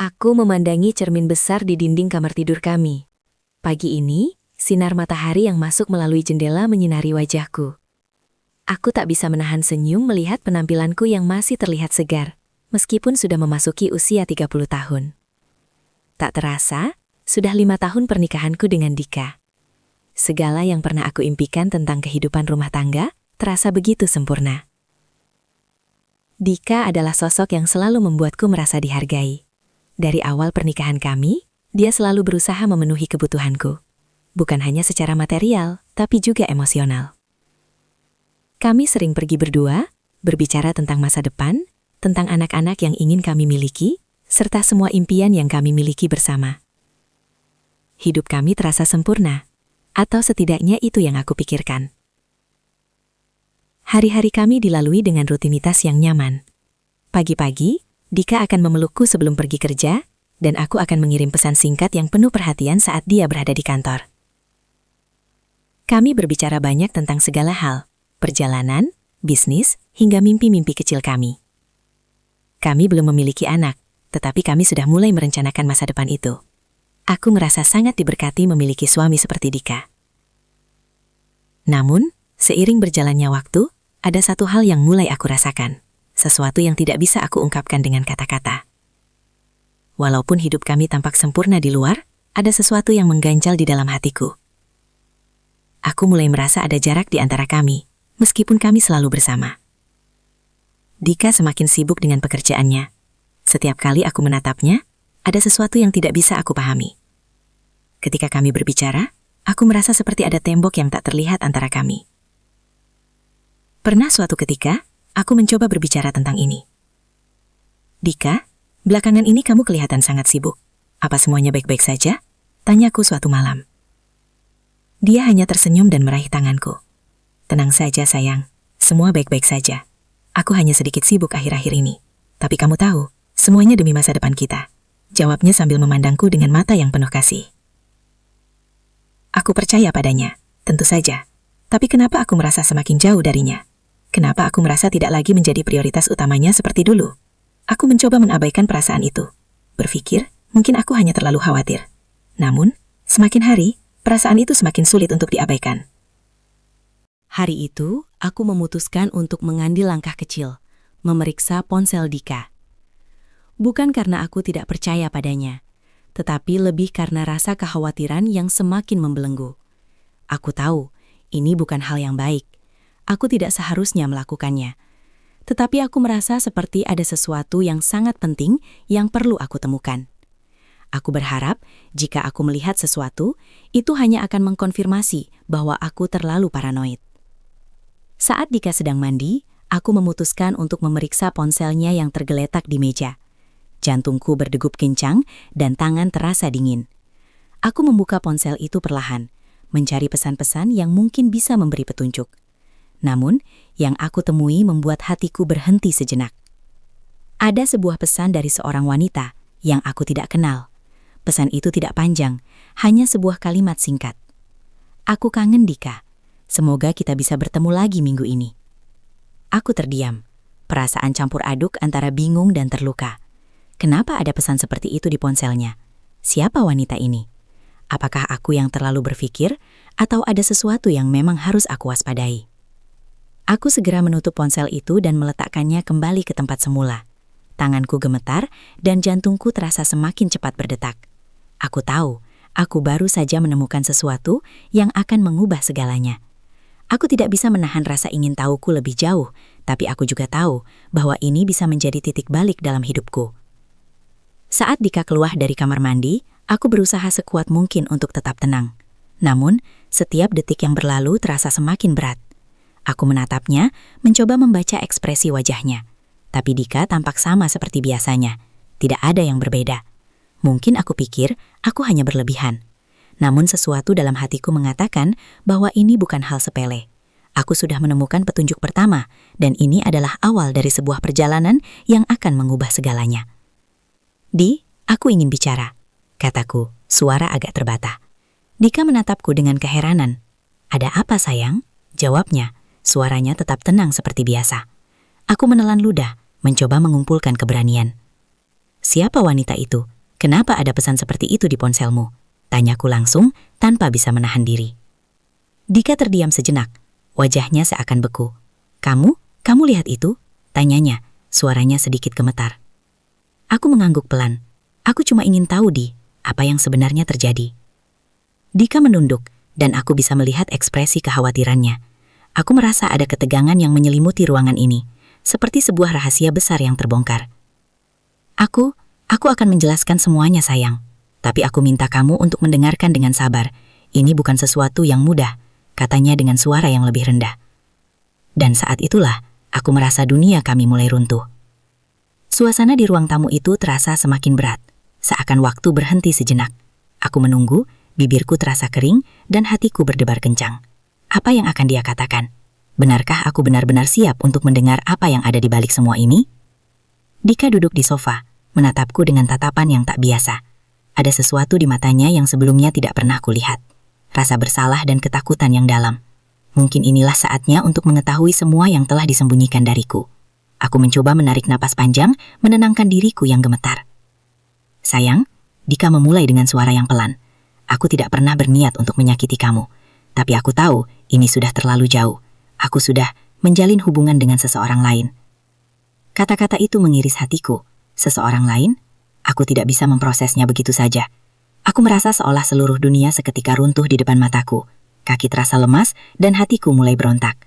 Aku memandangi cermin besar di dinding kamar tidur kami. Pagi ini, sinar matahari yang masuk melalui jendela menyinari wajahku. Aku tak bisa menahan senyum melihat penampilanku yang masih terlihat segar, meskipun sudah memasuki usia 30 tahun. Tak terasa, sudah 5 tahun pernikahanku dengan Dika. Segala yang pernah aku impikan tentang kehidupan rumah tangga, terasa begitu sempurna. Dika adalah sosok yang selalu membuatku merasa dihargai. Dari awal pernikahan kami, dia selalu berusaha memenuhi kebutuhanku. Bukan hanya secara material, tapi juga emosional. Kami sering pergi berdua, berbicara tentang masa depan, tentang anak-anak yang ingin kami miliki, serta semua impian yang kami miliki bersama. Hidup kami terasa sempurna, atau setidaknya itu yang aku pikirkan. Hari-hari kami dilalui dengan rutinitas yang nyaman. Pagi-pagi, Dika akan memelukku sebelum pergi kerja, dan aku akan mengirim pesan singkat yang penuh perhatian saat dia berada di kantor. Kami berbicara banyak tentang segala hal, perjalanan, bisnis, hingga mimpi-mimpi kecil kami. Kami belum memiliki anak, tetapi kami sudah mulai merencanakan masa depan itu. Aku merasa sangat diberkati memiliki suami seperti Dika. Namun, seiring berjalannya waktu, ada satu hal yang mulai aku rasakan. Sesuatu yang tidak bisa aku ungkapkan dengan kata-kata. Walaupun hidup kami tampak sempurna di luar, ada sesuatu yang mengganjal di dalam hatiku. Aku mulai merasa ada jarak di antara kami, meskipun kami selalu bersama. Dika semakin sibuk dengan pekerjaannya. Setiap kali aku menatapnya, ada sesuatu yang tidak bisa aku pahami. Ketika kami berbicara, aku merasa seperti ada tembok yang tak terlihat antara kami. Pernah suatu ketika, aku mencoba berbicara tentang ini. Dika, belakangan ini kamu kelihatan sangat sibuk. Apa semuanya baik-baik saja? Tanyaku suatu malam. Dia hanya tersenyum dan meraih tanganku. Tenang saja sayang, semua baik-baik saja. Aku hanya sedikit sibuk akhir-akhir ini. Tapi kamu tahu, semuanya demi masa depan kita. Jawabnya sambil memandangku dengan mata yang penuh kasih. Aku percaya padanya, tentu saja. Tapi kenapa aku merasa semakin jauh darinya? Kenapa aku merasa tidak lagi menjadi prioritas utamanya seperti dulu? Aku mencoba mengabaikan perasaan itu. Berpikir, mungkin aku hanya terlalu khawatir. Namun, semakin hari, perasaan itu semakin sulit untuk diabaikan. Hari itu, aku memutuskan untuk mengambil langkah kecil, memeriksa ponsel Dika. Bukan karena aku tidak percaya padanya, tetapi lebih karena rasa kekhawatiran yang semakin membelenggu. Aku tahu, ini bukan hal yang baik. Aku tidak seharusnya melakukannya. Tetapi aku merasa seperti ada sesuatu yang sangat penting yang perlu aku temukan. Aku berharap jika aku melihat sesuatu, itu hanya akan mengkonfirmasi bahwa aku terlalu paranoid. Saat Dika sedang mandi, aku memutuskan untuk memeriksa ponselnya yang tergeletak di meja. Jantungku berdegup kencang dan tangan terasa dingin. Aku membuka ponsel itu perlahan, mencari pesan-pesan yang mungkin bisa memberi petunjuk. Namun, yang aku temui membuat hatiku berhenti sejenak. Ada sebuah pesan dari seorang wanita yang aku tidak kenal. Pesan itu tidak panjang, hanya sebuah kalimat singkat. Aku kangen Dika. Semoga kita bisa bertemu lagi minggu ini. Aku terdiam. Perasaan campur aduk antara bingung dan terluka. Kenapa ada pesan seperti itu di ponselnya? Siapa wanita ini? Apakah aku yang terlalu berpikir, atau ada sesuatu yang memang harus aku waspadai? Aku segera menutup ponsel itu dan meletakkannya kembali ke tempat semula. Tanganku gemetar dan jantungku terasa semakin cepat berdetak. Aku tahu, aku baru saja menemukan sesuatu yang akan mengubah segalanya. Aku tidak bisa menahan rasa ingin tahuku lebih jauh, tapi aku juga tahu bahwa ini bisa menjadi titik balik dalam hidupku. Saat Dika keluar dari kamar mandi, aku berusaha sekuat mungkin untuk tetap tenang. Namun, setiap detik yang berlalu terasa semakin berat. Aku menatapnya, mencoba membaca ekspresi wajahnya. Tapi Dika tampak sama seperti biasanya. Tidak ada yang berbeda. Mungkin aku pikir aku hanya berlebihan. Namun sesuatu dalam hatiku mengatakan bahwa ini bukan hal sepele. Aku sudah menemukan petunjuk pertama, dan ini adalah awal dari sebuah perjalanan yang akan mengubah segalanya. Di, aku ingin bicara, kataku, suara agak terbata. Dika menatapku dengan keheranan. Ada apa sayang? Jawabnya. Suaranya tetap tenang seperti biasa. Aku menelan ludah, mencoba mengumpulkan keberanian. Siapa wanita itu? Kenapa ada pesan seperti itu di ponselmu? Tanyaku langsung tanpa bisa menahan diri. Dika terdiam sejenak. Wajahnya seakan beku. Kamu lihat itu? Tanyanya, suaranya sedikit gemetar. Aku mengangguk pelan. Aku cuma ingin tahu, apa yang sebenarnya terjadi. Dika menunduk, dan aku bisa melihat ekspresi kekhawatirannya. Aku merasa ada ketegangan yang menyelimuti ruangan ini, seperti sebuah rahasia besar yang terbongkar. Aku akan menjelaskan semuanya, sayang. Tapi aku minta kamu untuk mendengarkan dengan sabar. Ini bukan sesuatu yang mudah, katanya dengan suara yang lebih rendah. Dan saat itulah, aku merasa dunia kami mulai runtuh. Suasana di ruang tamu itu terasa semakin berat, seakan waktu berhenti sejenak. Aku menunggu, bibirku terasa kering, dan hatiku berdebar kencang. Apa yang akan dia katakan? Benarkah aku benar-benar siap untuk mendengar apa yang ada di balik semua ini? Dika duduk di sofa, menatapku dengan tatapan yang tak biasa. Ada sesuatu di matanya yang sebelumnya tidak pernah kulihat. Rasa bersalah dan ketakutan yang dalam. Mungkin inilah saatnya untuk mengetahui semua yang telah disembunyikan dariku. Aku mencoba menarik napas panjang, menenangkan diriku yang gemetar. Sayang, Dika memulai dengan suara yang pelan. Aku tidak pernah berniat untuk menyakiti kamu. Tapi aku tahu ini sudah terlalu jauh. Aku sudah menjalin hubungan dengan seseorang lain. Kata-kata itu mengiris hatiku. Seseorang lain? Aku tidak bisa memprosesnya begitu saja. Aku merasa seolah seluruh dunia seketika runtuh di depan mataku. Kaki terasa lemas dan hatiku mulai berontak.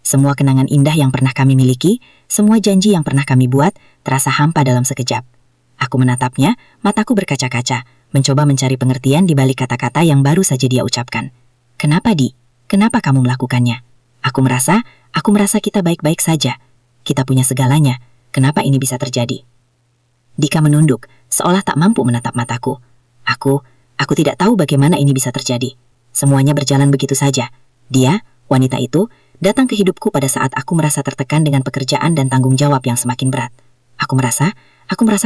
Semua kenangan indah yang pernah kami miliki, semua janji yang pernah kami buat, terasa hampa dalam sekejap. Aku menatapnya, mataku berkaca-kaca, mencoba mencari pengertian di balik kata-kata yang baru saja dia ucapkan. Kenapa, Kenapa kamu melakukannya? Aku merasa kita baik-baik saja. Kita punya segalanya. Kenapa ini bisa terjadi? Dika menunduk, seolah tak mampu menatap mataku. Aku tidak tahu bagaimana ini bisa terjadi. Semuanya berjalan begitu saja. Dia, wanita itu, datang ke hidupku pada saat aku merasa tertekan dengan pekerjaan dan tanggung jawab yang semakin berat. Aku merasa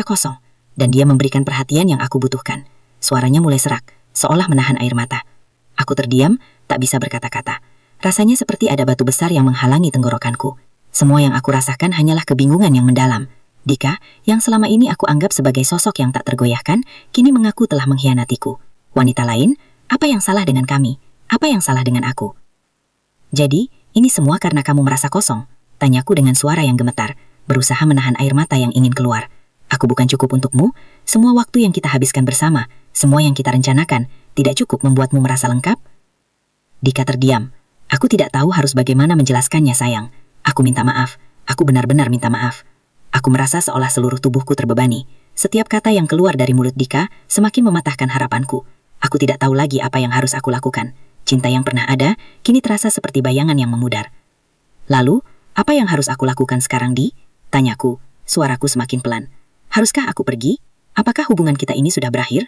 kosong, dan dia memberikan perhatian yang aku butuhkan. Suaranya mulai serak, seolah menahan air mata. Aku terdiam, tak bisa berkata-kata. Rasanya seperti ada batu besar yang menghalangi tenggorokanku. Semua yang aku rasakan hanyalah kebingungan yang mendalam. Dika, yang selama ini aku anggap sebagai sosok yang tak tergoyahkan, kini mengaku telah mengkhianatiku. Wanita lain, apa yang salah dengan kami? Apa yang salah dengan aku? Jadi, ini semua karena kamu merasa kosong? Tanyaku dengan suara yang gemetar, berusaha menahan air mata yang ingin keluar. Aku bukan cukup untukmu? Semua waktu yang kita habiskan bersama, semua yang kita rencanakan, tidak cukup membuatmu merasa lengkap? Dika terdiam. Aku tidak tahu harus bagaimana menjelaskannya, sayang. Aku minta maaf. Aku benar-benar minta maaf. Aku merasa seolah seluruh tubuhku terbebani. Setiap kata yang keluar dari mulut Dika semakin mematahkan harapanku. Aku tidak tahu lagi apa yang harus aku lakukan. Cinta yang pernah ada, kini terasa seperti bayangan yang memudar. Lalu, apa yang harus aku lakukan sekarang, Tanyaku, suaraku semakin pelan. Haruskah aku pergi? Apakah hubungan kita ini sudah berakhir?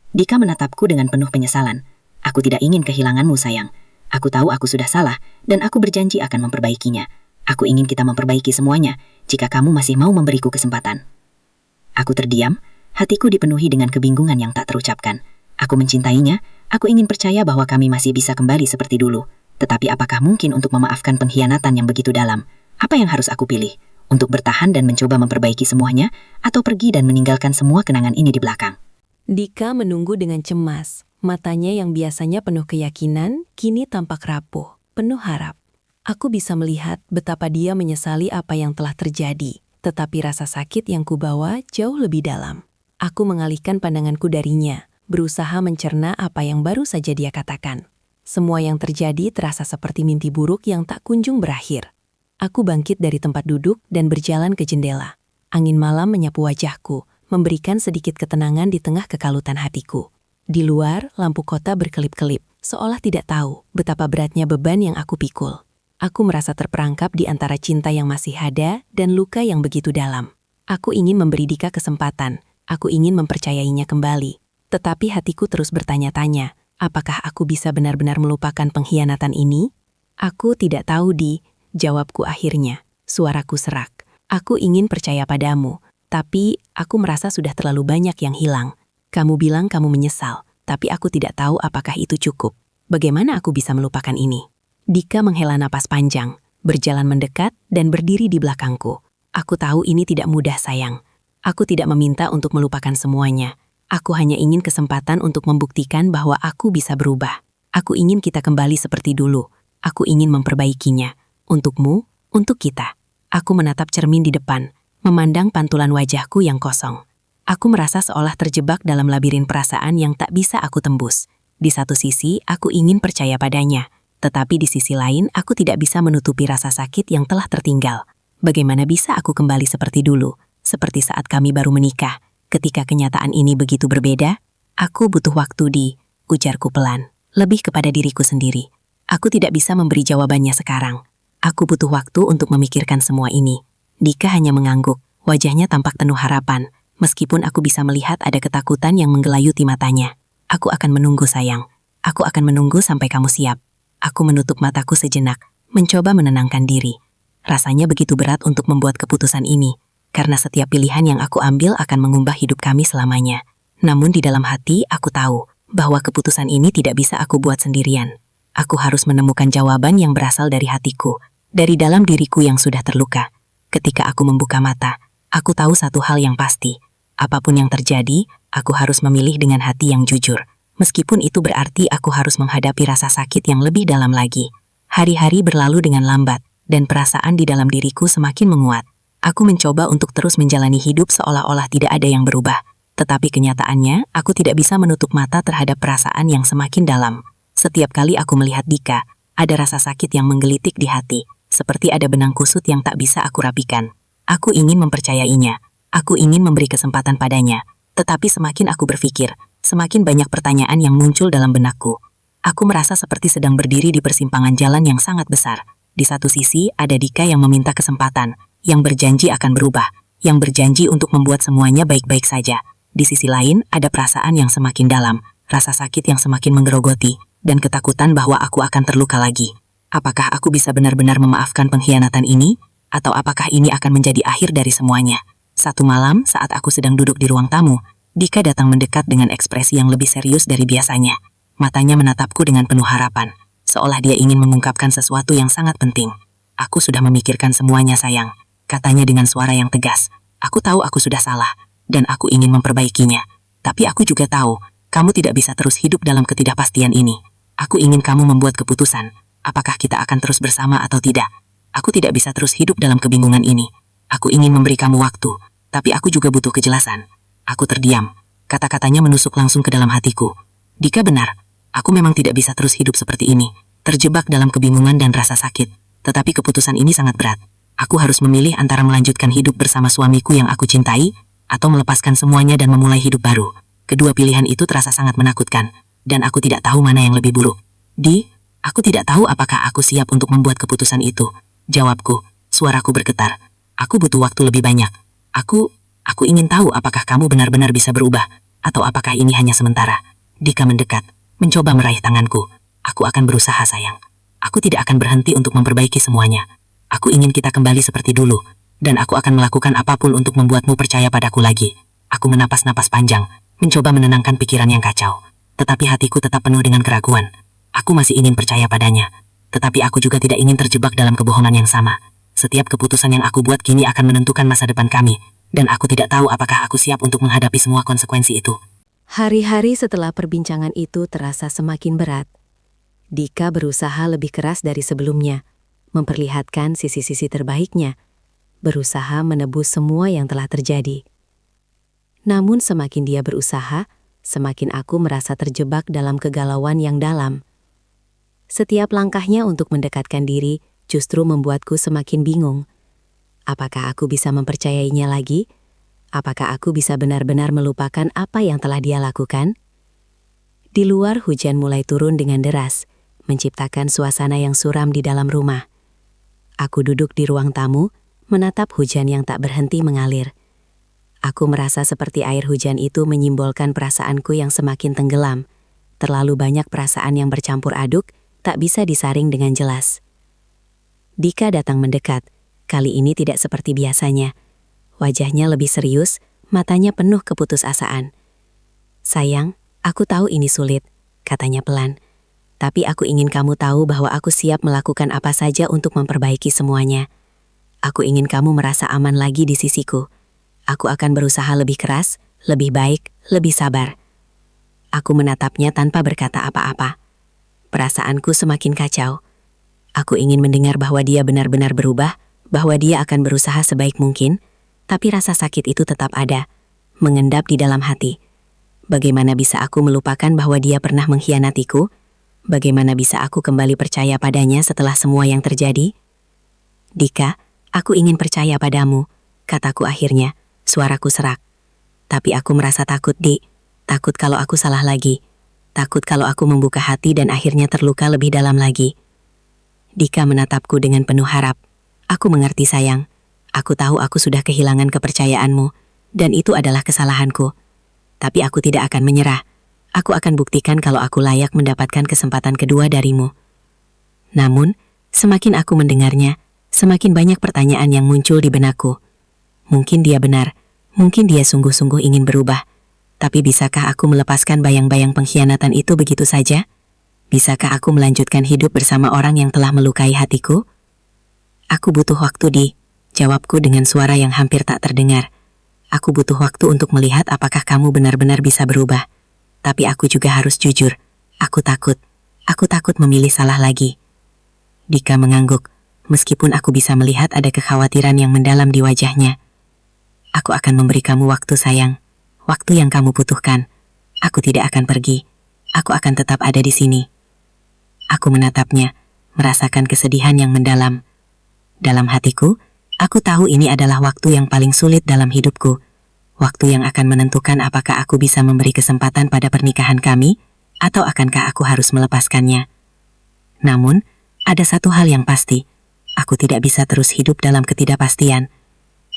Dika menatapku dengan penuh penyesalan. Aku tidak ingin kehilanganmu, sayang. Aku tahu aku sudah salah, dan aku berjanji akan memperbaikinya. Aku ingin kita memperbaiki semuanya, jika kamu masih mau memberiku kesempatan. Aku terdiam, hatiku dipenuhi dengan kebingungan yang tak terucapkan. Aku mencintainya, aku ingin percaya bahwa kami masih bisa kembali seperti dulu. Tetapi apakah mungkin untuk memaafkan pengkhianatan yang begitu dalam? Apa yang harus aku pilih? Untuk bertahan dan mencoba memperbaiki semuanya, atau pergi dan meninggalkan semua kenangan ini di belakang? Dika menunggu dengan cemas. Matanya yang biasanya penuh keyakinan, kini tampak rapuh, penuh harap. Aku bisa melihat betapa dia menyesali apa yang telah terjadi, tetapi rasa sakit yang kubawa jauh lebih dalam. Aku mengalihkan pandanganku darinya, berusaha mencerna apa yang baru saja dia katakan. Semua yang terjadi terasa seperti mimpi buruk yang tak kunjung berakhir. Aku bangkit dari tempat duduk dan berjalan ke jendela. Angin malam menyapu wajahku, memberikan sedikit ketenangan di tengah kekalutan hatiku. Di luar, lampu kota berkelip-kelip, seolah tidak tahu betapa beratnya beban yang aku pikul. Aku merasa terperangkap di antara cinta yang masih ada dan luka yang begitu dalam. Aku ingin memberi Dika kesempatan, aku ingin mempercayainya kembali. Tetapi hatiku terus bertanya-tanya, apakah aku bisa benar-benar melupakan pengkhianatan ini? Aku tidak tahu, jawabku akhirnya. Suaraku serak. Aku ingin percaya padamu, tapi aku merasa sudah terlalu banyak yang hilang. Kamu bilang kamu menyesal, tapi aku tidak tahu apakah itu cukup. Bagaimana aku bisa melupakan ini? Dika menghela napas panjang, berjalan mendekat dan berdiri di belakangku. Aku tahu ini tidak mudah, sayang. Aku tidak meminta untuk melupakan semuanya. Aku hanya ingin kesempatan untuk membuktikan bahwa aku bisa berubah. Aku ingin kita kembali seperti dulu. Aku ingin memperbaikinya. Untukmu, untuk kita. Aku menatap cermin di depan, memandang pantulan wajahku yang kosong. Aku merasa seolah terjebak dalam labirin perasaan yang tak bisa aku tembus. Di satu sisi, aku ingin percaya padanya. Tetapi di sisi lain, aku tidak bisa menutupi rasa sakit yang telah tertinggal. Bagaimana bisa aku kembali seperti dulu? Seperti saat kami baru menikah. Ketika kenyataan ini begitu berbeda, aku butuh waktu ujarku pelan. Lebih kepada diriku sendiri. Aku tidak bisa memberi jawabannya sekarang. Aku butuh waktu untuk memikirkan semua ini. Dika hanya mengangguk. Wajahnya tampak penuh harapan. Meskipun aku bisa melihat ada ketakutan yang menggelayuti matanya. Aku akan menunggu sayang. Aku akan menunggu sampai kamu siap. Aku menutup mataku sejenak, mencoba menenangkan diri. Rasanya begitu berat untuk membuat keputusan ini, karena setiap pilihan yang aku ambil akan mengubah hidup kami selamanya. Namun di dalam hati aku tahu bahwa keputusan ini tidak bisa aku buat sendirian. Aku harus menemukan jawaban yang berasal dari hatiku, dari dalam diriku yang sudah terluka. Ketika aku membuka mata, aku tahu satu hal yang pasti. Apapun yang terjadi, aku harus memilih dengan hati yang jujur. Meskipun itu berarti aku harus menghadapi rasa sakit yang lebih dalam lagi. Hari-hari berlalu dengan lambat, dan perasaan di dalam diriku semakin menguat. Aku mencoba untuk terus menjalani hidup seolah-olah tidak ada yang berubah. Tetapi kenyataannya, aku tidak bisa menutup mata terhadap perasaan yang semakin dalam. Setiap kali aku melihat Dika, ada rasa sakit yang menggelitik di hati, seperti ada benang kusut yang tak bisa aku rapikan. Aku ingin mempercayainya. Aku ingin memberi kesempatan padanya, tetapi semakin aku berpikir, semakin banyak pertanyaan yang muncul dalam benakku. Aku merasa seperti sedang berdiri di persimpangan jalan yang sangat besar. Di satu sisi, ada Dika yang meminta kesempatan, yang berjanji akan berubah, yang berjanji untuk membuat semuanya baik-baik saja. Di sisi lain, ada perasaan yang semakin dalam, rasa sakit yang semakin menggerogoti, dan ketakutan bahwa aku akan terluka lagi. Apakah aku bisa benar-benar memaafkan pengkhianatan ini? Atau apakah ini akan menjadi akhir dari semuanya? Satu malam, saat aku sedang duduk di ruang tamu, Dika datang mendekat dengan ekspresi yang lebih serius dari biasanya. Matanya menatapku dengan penuh harapan, seolah dia ingin mengungkapkan sesuatu yang sangat penting. Aku sudah memikirkan semuanya sayang, katanya dengan suara yang tegas. Aku tahu aku sudah salah, dan aku ingin memperbaikinya. Tapi aku juga tahu, kamu tidak bisa terus hidup dalam ketidakpastian ini. Aku ingin kamu membuat keputusan, apakah kita akan terus bersama atau tidak. Aku tidak bisa terus hidup dalam kebingungan ini. Aku ingin memberi kamu waktu, tapi aku juga butuh kejelasan. Aku terdiam. Kata-katanya menusuk langsung ke dalam hatiku. Dika benar, aku memang tidak bisa terus hidup seperti ini, terjebak dalam kebingungan dan rasa sakit. Tetapi keputusan ini sangat berat. Aku harus memilih antara melanjutkan hidup bersama suamiku yang aku cintai, atau melepaskan semuanya dan memulai hidup baru. Kedua pilihan itu terasa sangat menakutkan, dan aku tidak tahu mana yang lebih buruk. Aku tidak tahu apakah aku siap untuk membuat keputusan itu. Jawabku, suaraku bergetar. Aku butuh waktu lebih banyak. Aku ingin tahu apakah kamu benar-benar bisa berubah, atau apakah ini hanya sementara. Dika mendekat, mencoba meraih tanganku. Aku akan berusaha sayang. Aku tidak akan berhenti untuk memperbaiki semuanya. Aku ingin kita kembali seperti dulu, dan aku akan melakukan apapun untuk membuatmu percaya padaku lagi. Aku menapas-napas panjang, mencoba menenangkan pikiran yang kacau. Tetapi hatiku tetap penuh dengan keraguan. Aku masih ingin percaya padanya, tetapi aku juga tidak ingin terjebak dalam kebohongan yang sama. Setiap keputusan yang aku buat kini akan menentukan masa depan kami, dan aku tidak tahu apakah aku siap untuk menghadapi semua konsekuensi itu. Hari-hari setelah perbincangan itu terasa semakin berat. Dika berusaha lebih keras dari sebelumnya, memperlihatkan sisi-sisi terbaiknya, berusaha menebus semua yang telah terjadi. Namun semakin dia berusaha, semakin aku merasa terjebak dalam kegalauan yang dalam. Setiap langkahnya untuk mendekatkan diri justru membuatku semakin bingung. Apakah aku bisa mempercayainya lagi? Apakah aku bisa benar-benar melupakan apa yang telah dia lakukan? Di luar hujan mulai turun dengan deras, menciptakan suasana yang suram di dalam rumah. Aku duduk di ruang tamu, menatap hujan yang tak berhenti mengalir. Aku merasa seperti air hujan itu menyimbolkan perasaanku yang semakin tenggelam. Terlalu banyak perasaan yang bercampur aduk, tak bisa disaring dengan jelas. Dika datang mendekat. Kali ini tidak seperti biasanya. Wajahnya lebih serius, matanya penuh keputusasaan. "Sayang, aku tahu ini sulit," katanya pelan. "Tapi aku ingin kamu tahu bahwa aku siap melakukan apa saja untuk memperbaiki semuanya. Aku ingin kamu merasa aman lagi di sisiku. Aku akan berusaha lebih keras, lebih baik, lebih sabar. Aku menatapnya tanpa berkata apa-apa. Perasaanku semakin kacau. Aku ingin mendengar bahwa dia benar-benar berubah, bahwa dia akan berusaha sebaik mungkin, tapi rasa sakit itu tetap ada, mengendap di dalam hati. Bagaimana bisa aku melupakan bahwa dia pernah mengkhianatiku? Bagaimana bisa aku kembali percaya padanya setelah semua yang terjadi? Dika, aku ingin percaya padamu, kataku akhirnya, suaraku serak. Tapi aku merasa takut, Dik. Takut kalau aku salah lagi. Takut kalau aku membuka hati dan akhirnya terluka lebih dalam lagi. Dika menatapku dengan penuh harap. Aku mengerti sayang. Aku tahu aku sudah kehilangan kepercayaanmu, dan itu adalah kesalahanku. Tapi aku tidak akan menyerah. Aku akan buktikan kalau aku layak mendapatkan kesempatan kedua darimu. Namun, semakin aku mendengarnya, semakin banyak pertanyaan yang muncul di benakku. Mungkin dia benar, mungkin dia sungguh-sungguh ingin berubah. Tapi bisakah aku melepaskan bayang-bayang pengkhianatan itu begitu saja? Bisakah aku melanjutkan hidup bersama orang yang telah melukai hatiku? Aku butuh waktu, Di. Jawabku dengan suara yang hampir tak terdengar. Aku butuh waktu untuk melihat apakah kamu benar-benar bisa berubah. Tapi aku juga harus jujur. Aku takut. Aku takut memilih salah lagi. Dika mengangguk, meskipun aku bisa melihat ada kekhawatiran yang mendalam di wajahnya. Aku akan memberi kamu waktu, sayang. Waktu yang kamu butuhkan. Aku tidak akan pergi. Aku akan tetap ada di sini. Aku menatapnya, merasakan kesedihan yang mendalam. Dalam hatiku, aku tahu ini adalah waktu yang paling sulit dalam hidupku. Waktu yang akan menentukan apakah aku bisa memberi kesempatan pada pernikahan kami, atau akankah aku harus melepaskannya. Namun, ada satu hal yang pasti. Aku tidak bisa terus hidup dalam ketidakpastian.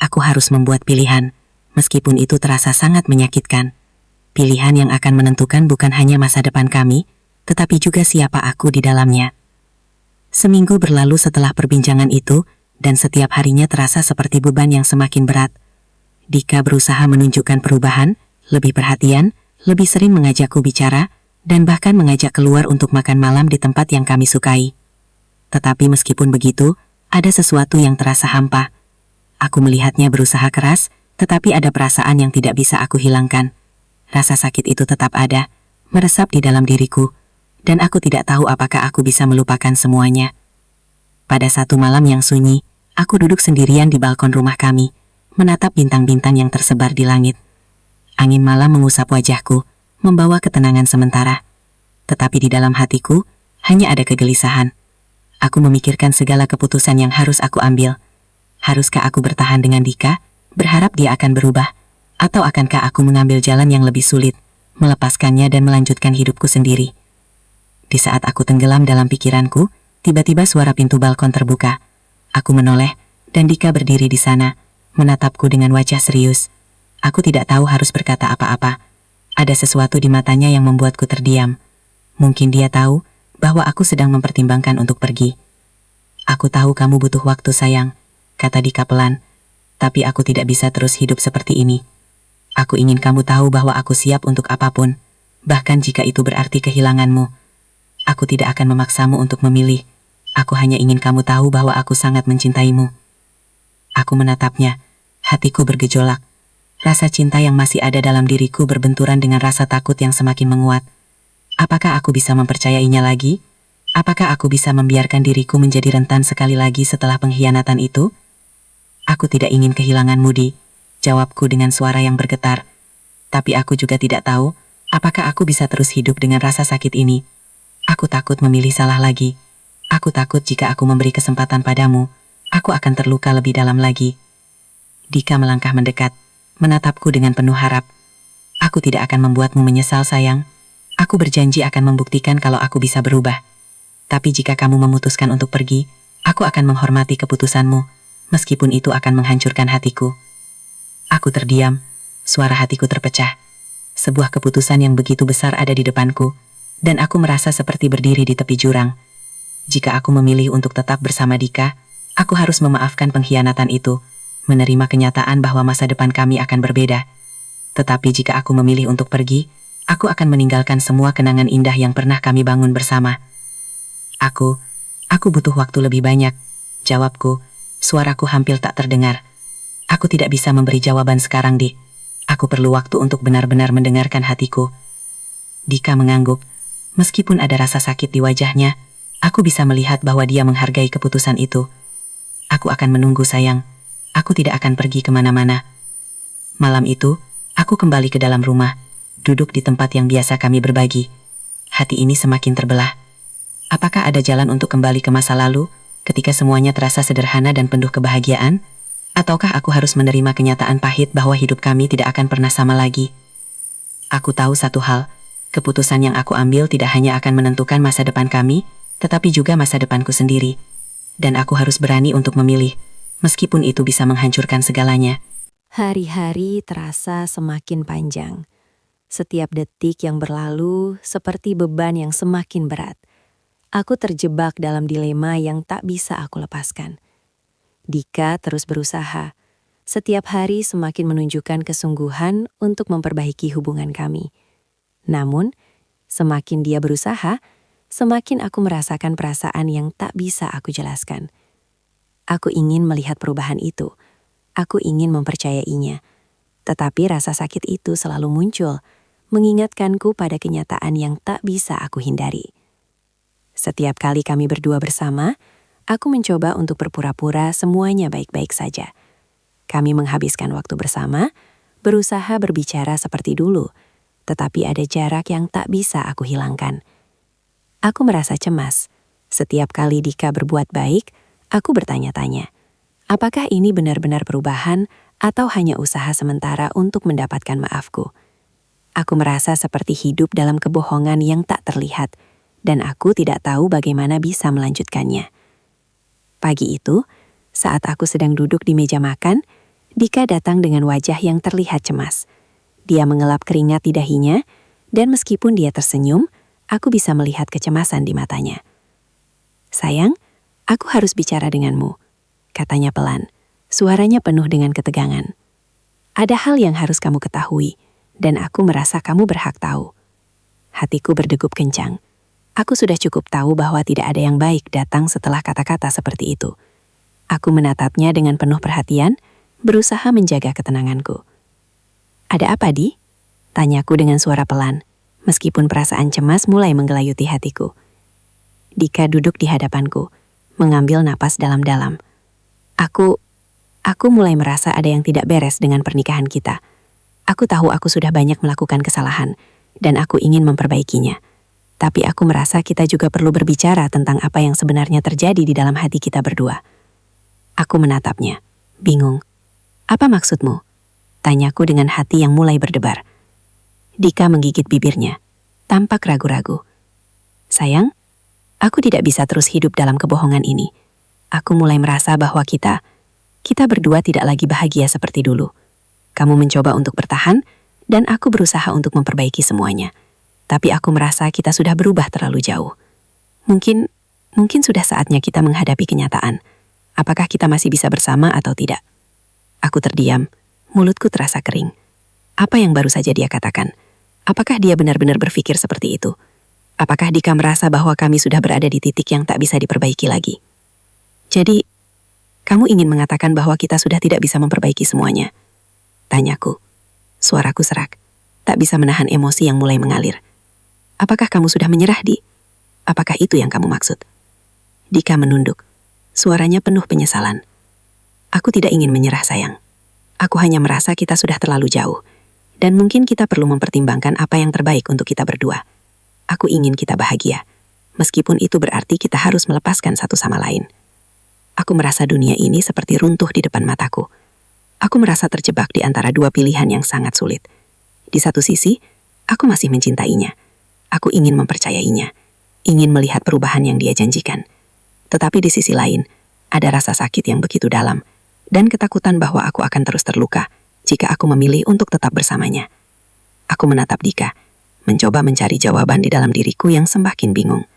Aku harus membuat pilihan, meskipun itu terasa sangat menyakitkan. Pilihan yang akan menentukan bukan hanya masa depan kami, tetapi juga siapa aku di dalamnya. Seminggu berlalu setelah perbincangan itu, dan setiap harinya terasa seperti beban yang semakin berat. Dika berusaha menunjukkan perubahan, lebih perhatian, lebih sering mengajakku bicara, dan bahkan mengajak keluar untuk makan malam di tempat yang kami sukai. Tetapi meskipun begitu, ada sesuatu yang terasa hampa. Aku melihatnya berusaha keras, tetapi ada perasaan yang tidak bisa aku hilangkan. Rasa sakit itu tetap ada, meresap di dalam diriku, dan aku tidak tahu apakah aku bisa melupakan semuanya. Pada satu malam yang sunyi, aku duduk sendirian di balkon rumah kami, menatap bintang-bintang yang tersebar di langit. Angin malam mengusap wajahku, membawa ketenangan sementara. Tetapi di dalam hatiku, hanya ada kegelisahan. Aku memikirkan segala keputusan yang harus aku ambil. Haruskah aku bertahan dengan Dika, berharap dia akan berubah, atau akankah aku mengambil jalan yang lebih sulit, melepaskannya dan melanjutkan hidupku sendiri? Di saat aku tenggelam dalam pikiranku, tiba-tiba suara pintu balkon terbuka. Aku menoleh, dan Dika berdiri di sana, menatapku dengan wajah serius. Aku tidak tahu harus berkata apa-apa. Ada sesuatu di matanya yang membuatku terdiam. Mungkin dia tahu bahwa aku sedang mempertimbangkan untuk pergi. Aku tahu kamu butuh waktu, sayang, kata Dika pelan. Tapi aku tidak bisa terus hidup seperti ini. Aku ingin kamu tahu bahwa aku siap untuk apapun, bahkan jika itu berarti kehilanganmu. Aku tidak akan memaksamu untuk memilih. Aku hanya ingin kamu tahu bahwa aku sangat mencintaimu. Aku menatapnya, hatiku bergejolak. Rasa cinta yang masih ada dalam diriku berbenturan dengan rasa takut yang semakin menguat. Apakah aku bisa mempercayainya lagi? Apakah aku bisa membiarkan diriku menjadi rentan sekali lagi setelah pengkhianatan itu? Aku tidak ingin kehilanganmu, Di, jawabku dengan suara yang bergetar. Tapi aku juga tidak tahu, apakah aku bisa terus hidup dengan rasa sakit ini. Aku takut memilih salah lagi. Aku takut jika aku memberi kesempatan padamu, aku akan terluka lebih dalam lagi. Dika melangkah mendekat, menatapku dengan penuh harap. Aku tidak akan membuatmu menyesal, sayang. Aku berjanji akan membuktikan kalau aku bisa berubah. Tapi jika kamu memutuskan untuk pergi, aku akan menghormati keputusanmu, meskipun itu akan menghancurkan hatiku. Aku terdiam, suara hatiku terpecah. Sebuah keputusan yang begitu besar ada di depanku, dan aku merasa seperti berdiri di tepi jurang. Jika aku memilih untuk tetap bersama Dika, aku harus memaafkan pengkhianatan itu, menerima kenyataan bahwa masa depan kami akan berbeda. Tetapi jika aku memilih untuk pergi, aku akan meninggalkan semua kenangan indah yang pernah kami bangun bersama. Aku butuh waktu lebih banyak, jawabku, suaraku hampir tak terdengar. Aku tidak bisa memberi jawaban sekarang, Di. Aku perlu waktu untuk benar-benar mendengarkan hatiku. Dika mengangguk. Meskipun ada rasa sakit di wajahnya, aku bisa melihat bahwa dia menghargai keputusan itu. Aku akan menunggu sayang. Aku tidak akan pergi kemana-mana. Malam itu, aku kembali ke dalam rumah, duduk di tempat yang biasa kami berbagi. Hati ini semakin terbelah. Apakah ada jalan untuk kembali ke masa lalu, ketika semuanya terasa sederhana dan penuh kebahagiaan? Ataukah aku harus menerima kenyataan pahit bahwa hidup kami tidak akan pernah sama lagi? Aku tahu satu hal, keputusan yang aku ambil tidak hanya akan menentukan masa depan kami, tetapi juga masa depanku sendiri. Dan aku harus berani untuk memilih, meskipun itu bisa menghancurkan segalanya. Hari-hari terasa semakin panjang. Setiap detik yang berlalu seperti beban yang semakin berat. Aku terjebak dalam dilema yang tak bisa aku lepaskan. Dika terus berusaha. Setiap hari semakin menunjukkan kesungguhan untuk memperbaiki hubungan kami. Namun, semakin dia berusaha, semakin aku merasakan perasaan yang tak bisa aku jelaskan. Aku ingin melihat perubahan itu. Aku ingin mempercayainya. Tetapi rasa sakit itu selalu muncul, mengingatkanku pada kenyataan yang tak bisa aku hindari. Setiap kali kami berdua bersama, aku mencoba untuk berpura-pura semuanya baik-baik saja. Kami menghabiskan waktu bersama, berusaha berbicara seperti dulu, tetapi ada jarak yang tak bisa aku hilangkan. Aku merasa cemas. Setiap kali Dika berbuat baik, aku bertanya-tanya, apakah ini benar-benar perubahan atau hanya usaha sementara untuk mendapatkan maafku? Aku merasa seperti hidup dalam kebohongan yang tak terlihat, dan aku tidak tahu bagaimana bisa melanjutkannya. Pagi itu, saat aku sedang duduk di meja makan, Dika datang dengan wajah yang terlihat cemas. Dia mengelap keringat di dahinya, dan meskipun dia tersenyum, aku bisa melihat kecemasan di matanya. "Sayang, aku harus bicara denganmu," katanya pelan. Suaranya penuh dengan ketegangan. "Ada hal yang harus kamu ketahui, dan aku merasa kamu berhak tahu." Hatiku berdegup kencang. Aku sudah cukup tahu bahwa tidak ada yang baik datang setelah kata-kata seperti itu. Aku menatapnya dengan penuh perhatian, berusaha menjaga ketenanganku. "Ada apa, Di?" tanyaku dengan suara pelan, meskipun perasaan cemas mulai menggelayuti hatiku. Dika duduk di hadapanku, mengambil napas dalam-dalam. Aku mulai merasa ada yang tidak beres dengan pernikahan kita. Aku tahu aku sudah banyak melakukan kesalahan, dan aku ingin memperbaikinya. Tapi aku merasa kita juga perlu berbicara tentang apa yang sebenarnya terjadi di dalam hati kita berdua. Aku menatapnya, bingung. "Apa maksudmu?" tanyaku dengan hati yang mulai berdebar. Dika menggigit bibirnya, tampak ragu-ragu. "Sayang, aku tidak bisa terus hidup dalam kebohongan ini. Aku mulai merasa bahwa kita berdua tidak lagi bahagia seperti dulu. Kamu mencoba untuk bertahan, dan aku berusaha untuk memperbaiki semuanya. Tapi aku merasa kita sudah berubah terlalu jauh. Mungkin sudah saatnya kita menghadapi kenyataan. Apakah kita masih bisa bersama atau tidak?" Aku terdiam, mulutku terasa kering. Apa yang baru saja dia katakan? Apakah dia benar-benar berpikir seperti itu? Apakah Dika merasa bahwa kami sudah berada di titik yang tak bisa diperbaiki lagi? "Jadi, kamu ingin mengatakan bahwa kita sudah tidak bisa memperbaiki semuanya?" tanyaku. Suaraku serak, tak bisa menahan emosi yang mulai mengalir. "Apakah kamu sudah menyerah, Di? Apakah itu yang kamu maksud?" Dika menunduk, suaranya penuh penyesalan. "Aku tidak ingin menyerah, sayang. Aku hanya merasa kita sudah terlalu jauh, dan mungkin kita perlu mempertimbangkan apa yang terbaik untuk kita berdua. Aku ingin kita bahagia, meskipun itu berarti kita harus melepaskan satu sama lain." Aku merasa dunia ini seperti runtuh di depan mataku. Aku merasa terjebak di antara dua pilihan yang sangat sulit. Di satu sisi, aku masih mencintainya. Aku ingin mempercayainya, ingin melihat perubahan yang dia janjikan. Tetapi di sisi lain, ada rasa sakit yang begitu dalam, dan ketakutan bahwa aku akan terus terluka jika aku memilih untuk tetap bersamanya. Aku menatap Dika, mencoba mencari jawaban di dalam diriku yang semakin bingung.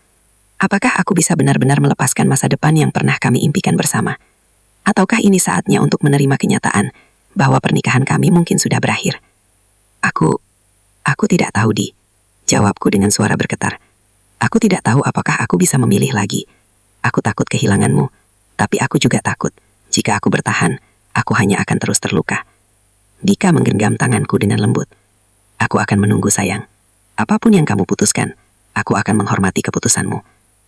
Apakah aku bisa benar-benar melepaskan masa depan yang pernah kami impikan bersama? Ataukah ini saatnya untuk menerima kenyataan bahwa pernikahan kami mungkin sudah berakhir? Aku tidak tahu, Di. Jawabku dengan suara bergetar. Aku tidak tahu apakah aku bisa memilih lagi. Aku takut kehilanganmu, tapi aku juga takut jika aku bertahan, aku hanya akan terus terluka. Dika menggenggam tanganku dengan lembut. Aku akan menunggu sayang. Apapun yang kamu putuskan, aku akan menghormati keputusanmu.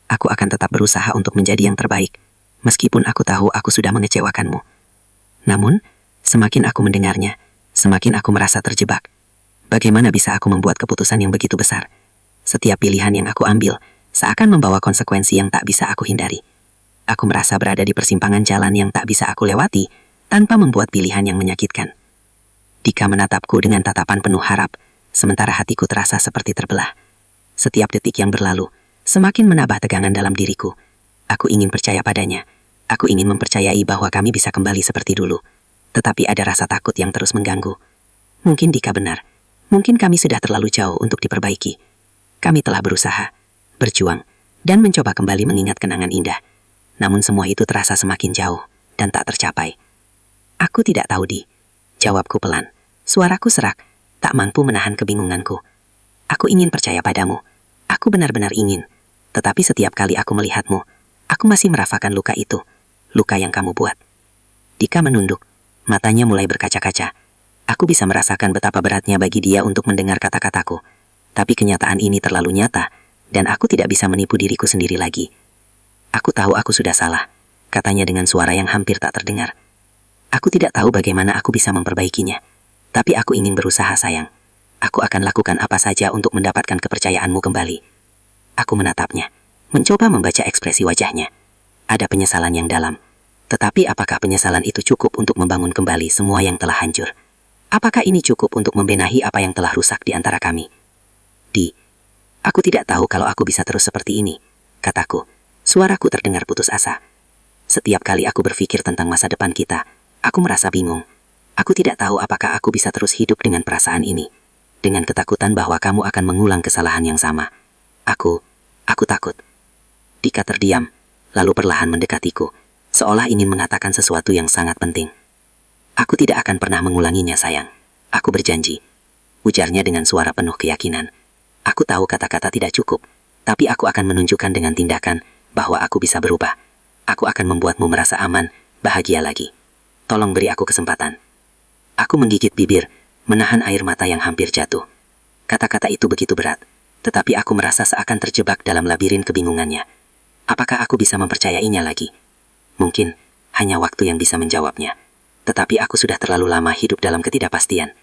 Aku akan tetap berusaha untuk menjadi yang terbaik, meskipun aku tahu aku sudah mengecewakanmu. Namun, semakin aku mendengarnya, semakin aku merasa terjebak. Bagaimana bisa aku membuat keputusan yang begitu besar? Setiap pilihan yang aku ambil seakan membawa konsekuensi yang tak bisa aku hindari. Aku merasa berada di persimpangan jalan yang tak bisa aku lewati tanpa membuat pilihan yang menyakitkan. Dika menatapku dengan tatapan penuh harap, sementara hatiku terasa seperti terbelah. Setiap detik yang berlalu, semakin menambah tegangan dalam diriku. Aku ingin percaya padanya. Aku ingin mempercayai bahwa kami bisa kembali seperti dulu. Tetapi ada rasa takut yang terus mengganggu. Mungkin Dika benar. Mungkin kami sudah terlalu jauh untuk diperbaiki. Kami telah berusaha, berjuang, dan mencoba kembali mengingat kenangan indah. Namun semua itu terasa semakin jauh dan tak tercapai. Aku tidak tahu, Di. Jawabku pelan. Suaraku serak, tak mampu menahan kebingunganku. Aku ingin percaya padamu. Aku benar-benar ingin. Tetapi setiap kali aku melihatmu, aku masih merasakan luka itu. Luka yang kamu buat. Dika menunduk. Matanya mulai berkaca-kaca. Aku bisa merasakan betapa beratnya bagi dia untuk mendengar kata-kataku. Tapi kenyataan ini terlalu nyata, dan aku tidak bisa menipu diriku sendiri lagi. Aku tahu aku sudah salah, katanya dengan suara yang hampir tak terdengar. Aku tidak tahu bagaimana aku bisa memperbaikinya. Tapi aku ingin berusaha, sayang. Aku akan lakukan apa saja untuk mendapatkan kepercayaanmu kembali. Aku menatapnya, mencoba membaca ekspresi wajahnya. Ada penyesalan yang dalam. Tetapi apakah penyesalan itu cukup untuk membangun kembali semua yang telah hancur? Apakah ini cukup untuk membenahi apa yang telah rusak di antara kami? Di, aku tidak tahu kalau aku bisa terus seperti ini, kataku. Suaraku terdengar putus asa. Setiap kali aku berpikir tentang masa depan kita, aku merasa bingung. Aku tidak tahu apakah aku bisa terus hidup dengan perasaan ini. Dengan ketakutan bahwa kamu akan mengulang kesalahan yang sama. Aku takut. Dika terdiam, lalu perlahan mendekatiku, seolah ingin mengatakan sesuatu yang sangat penting. Aku tidak akan pernah mengulanginya, sayang. Aku berjanji. Ujarnya dengan suara penuh keyakinan. Aku tahu kata-kata tidak cukup, tapi aku akan menunjukkan dengan tindakan bahwa aku bisa berubah. Aku akan membuatmu merasa aman, bahagia lagi. Tolong beri aku kesempatan. Aku menggigit bibir, menahan air mata yang hampir jatuh. Kata-kata itu begitu berat, tetapi aku merasa seakan terjebak dalam labirin kebingungannya. Apakah aku bisa mempercayainya lagi? Mungkin hanya waktu yang bisa menjawabnya. Tetapi aku sudah terlalu lama hidup dalam ketidakpastian.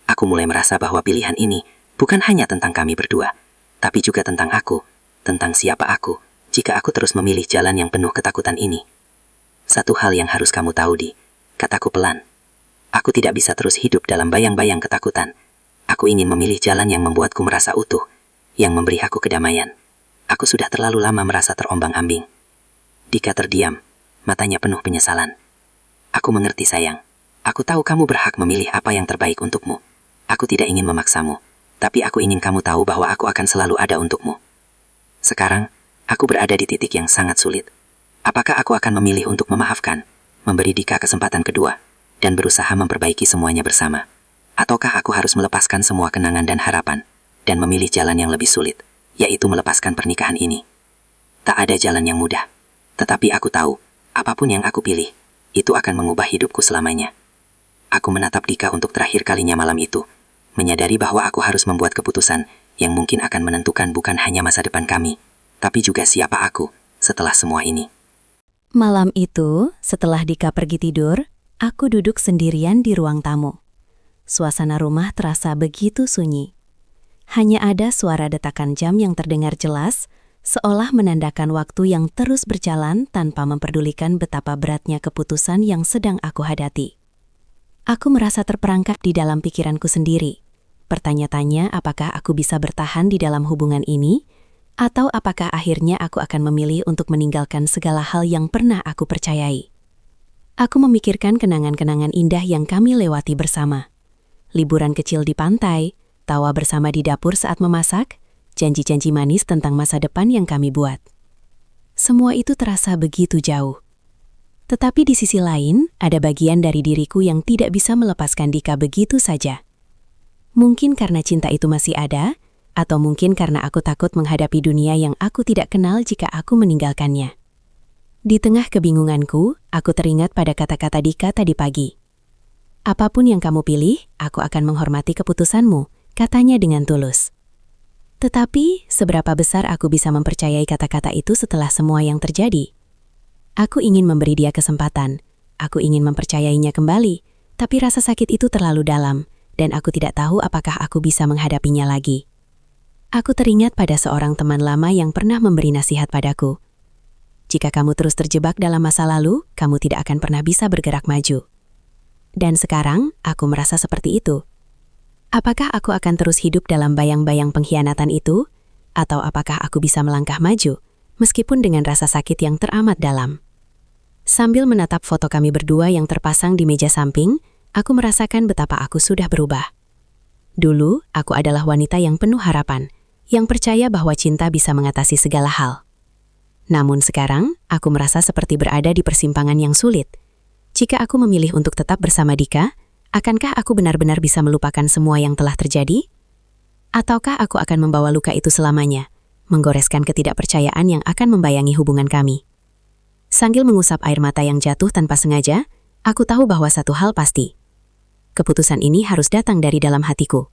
Aku mulai merasa bahwa pilihan ini bukan hanya tentang kami berdua, tapi juga tentang aku, tentang siapa aku, jika aku terus memilih jalan yang penuh ketakutan ini. Satu hal yang harus kamu tahu, Di, kataku pelan. Aku tidak bisa terus hidup dalam bayang-bayang ketakutan. Aku ingin memilih jalan yang membuatku merasa utuh, yang memberi aku kedamaian. Aku sudah terlalu lama merasa terombang-ambing. Dika terdiam, matanya penuh penyesalan. Aku mengerti, sayang. Aku tahu kamu berhak memilih apa yang terbaik untukmu. Aku tidak ingin memaksamu, tapi aku ingin kamu tahu bahwa aku akan selalu ada untukmu. Sekarang, aku berada di titik yang sangat sulit. Apakah aku akan memilih untuk memaafkan, memberi Dika kesempatan kedua, dan berusaha memperbaiki semuanya bersama? Ataukah aku harus melepaskan semua kenangan dan harapan, dan memilih jalan yang lebih sulit, yaitu melepaskan pernikahan ini? Tak ada jalan yang mudah, tetapi aku tahu, apapun yang aku pilih, itu akan mengubah hidupku selamanya. Aku menatap Dika untuk terakhir kalinya malam itu, menyadari bahwa aku harus membuat keputusan yang mungkin akan menentukan bukan hanya masa depan kami, tapi juga siapa aku setelah semua ini. Malam itu, setelah Dika pergi tidur, aku duduk sendirian di ruang tamu. Suasana rumah terasa begitu sunyi. Hanya ada suara detakan jam yang terdengar jelas, seolah menandakan waktu yang terus berjalan tanpa memperdulikan betapa beratnya keputusan yang sedang aku hadapi. Aku merasa terperangkap di dalam pikiranku sendiri. Bertanya-tanya apakah aku bisa bertahan di dalam hubungan ini, atau apakah akhirnya aku akan memilih untuk meninggalkan segala hal yang pernah aku percayai. Aku memikirkan kenangan-kenangan indah yang kami lewati bersama. Liburan kecil di pantai, tawa bersama di dapur saat memasak, janji-janji manis tentang masa depan yang kami buat. Semua itu terasa begitu jauh. Tetapi di sisi lain, ada bagian dari diriku yang tidak bisa melepaskan Dika begitu saja. Mungkin karena cinta itu masih ada, atau mungkin karena aku takut menghadapi dunia yang aku tidak kenal jika aku meninggalkannya. Di tengah kebingunganku, aku teringat pada kata-kata Dika tadi pagi. Apapun yang kamu pilih, aku akan menghormati keputusanmu, katanya dengan tulus. Tetapi, seberapa besar aku bisa mempercayai kata-kata itu setelah semua yang terjadi? Aku ingin memberi dia kesempatan. Aku ingin mempercayainya kembali, tapi rasa sakit itu terlalu dalam, dan aku tidak tahu apakah aku bisa menghadapinya lagi. Aku teringat pada seorang teman lama yang pernah memberi nasihat padaku. Jika kamu terus terjebak dalam masa lalu, kamu tidak akan pernah bisa bergerak maju. Dan sekarang, aku merasa seperti itu. Apakah aku akan terus hidup dalam bayang-bayang pengkhianatan itu? Atau apakah aku bisa melangkah maju, meskipun dengan rasa sakit yang teramat dalam? Sambil menatap foto kami berdua yang terpasang di meja samping, aku merasakan betapa aku sudah berubah. Dulu, aku adalah wanita yang penuh harapan, yang percaya bahwa cinta bisa mengatasi segala hal. Namun sekarang, aku merasa seperti berada di persimpangan yang sulit. Jika aku memilih untuk tetap bersama Dika, akankah aku benar-benar bisa melupakan semua yang telah terjadi? Ataukah aku akan membawa luka itu selamanya, menggoreskan ketidakpercayaan yang akan membayangi hubungan kami? Sambil mengusap air mata yang jatuh tanpa sengaja, aku tahu bahwa satu hal pasti. Keputusan ini harus datang dari dalam hatiku.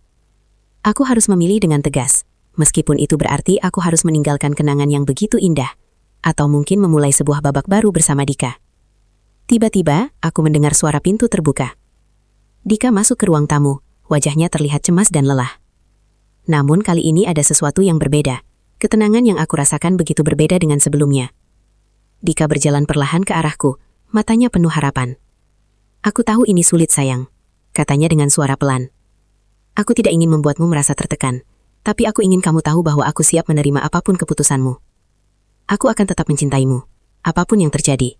Aku harus memilih dengan tegas, meskipun itu berarti aku harus meninggalkan kenangan yang begitu indah, atau mungkin memulai sebuah babak baru bersama Dika. Tiba-tiba, aku mendengar suara pintu terbuka. Dika masuk ke ruang tamu, wajahnya terlihat cemas dan lelah. Namun kali ini ada sesuatu yang berbeda. Ketenangan yang aku rasakan begitu berbeda dengan sebelumnya. Dika berjalan perlahan ke arahku, matanya penuh harapan. Aku tahu ini sulit sayang, katanya dengan suara pelan. Aku tidak ingin membuatmu merasa tertekan, tapi aku ingin kamu tahu bahwa aku siap menerima apapun keputusanmu. Aku akan tetap mencintaimu, apapun yang terjadi.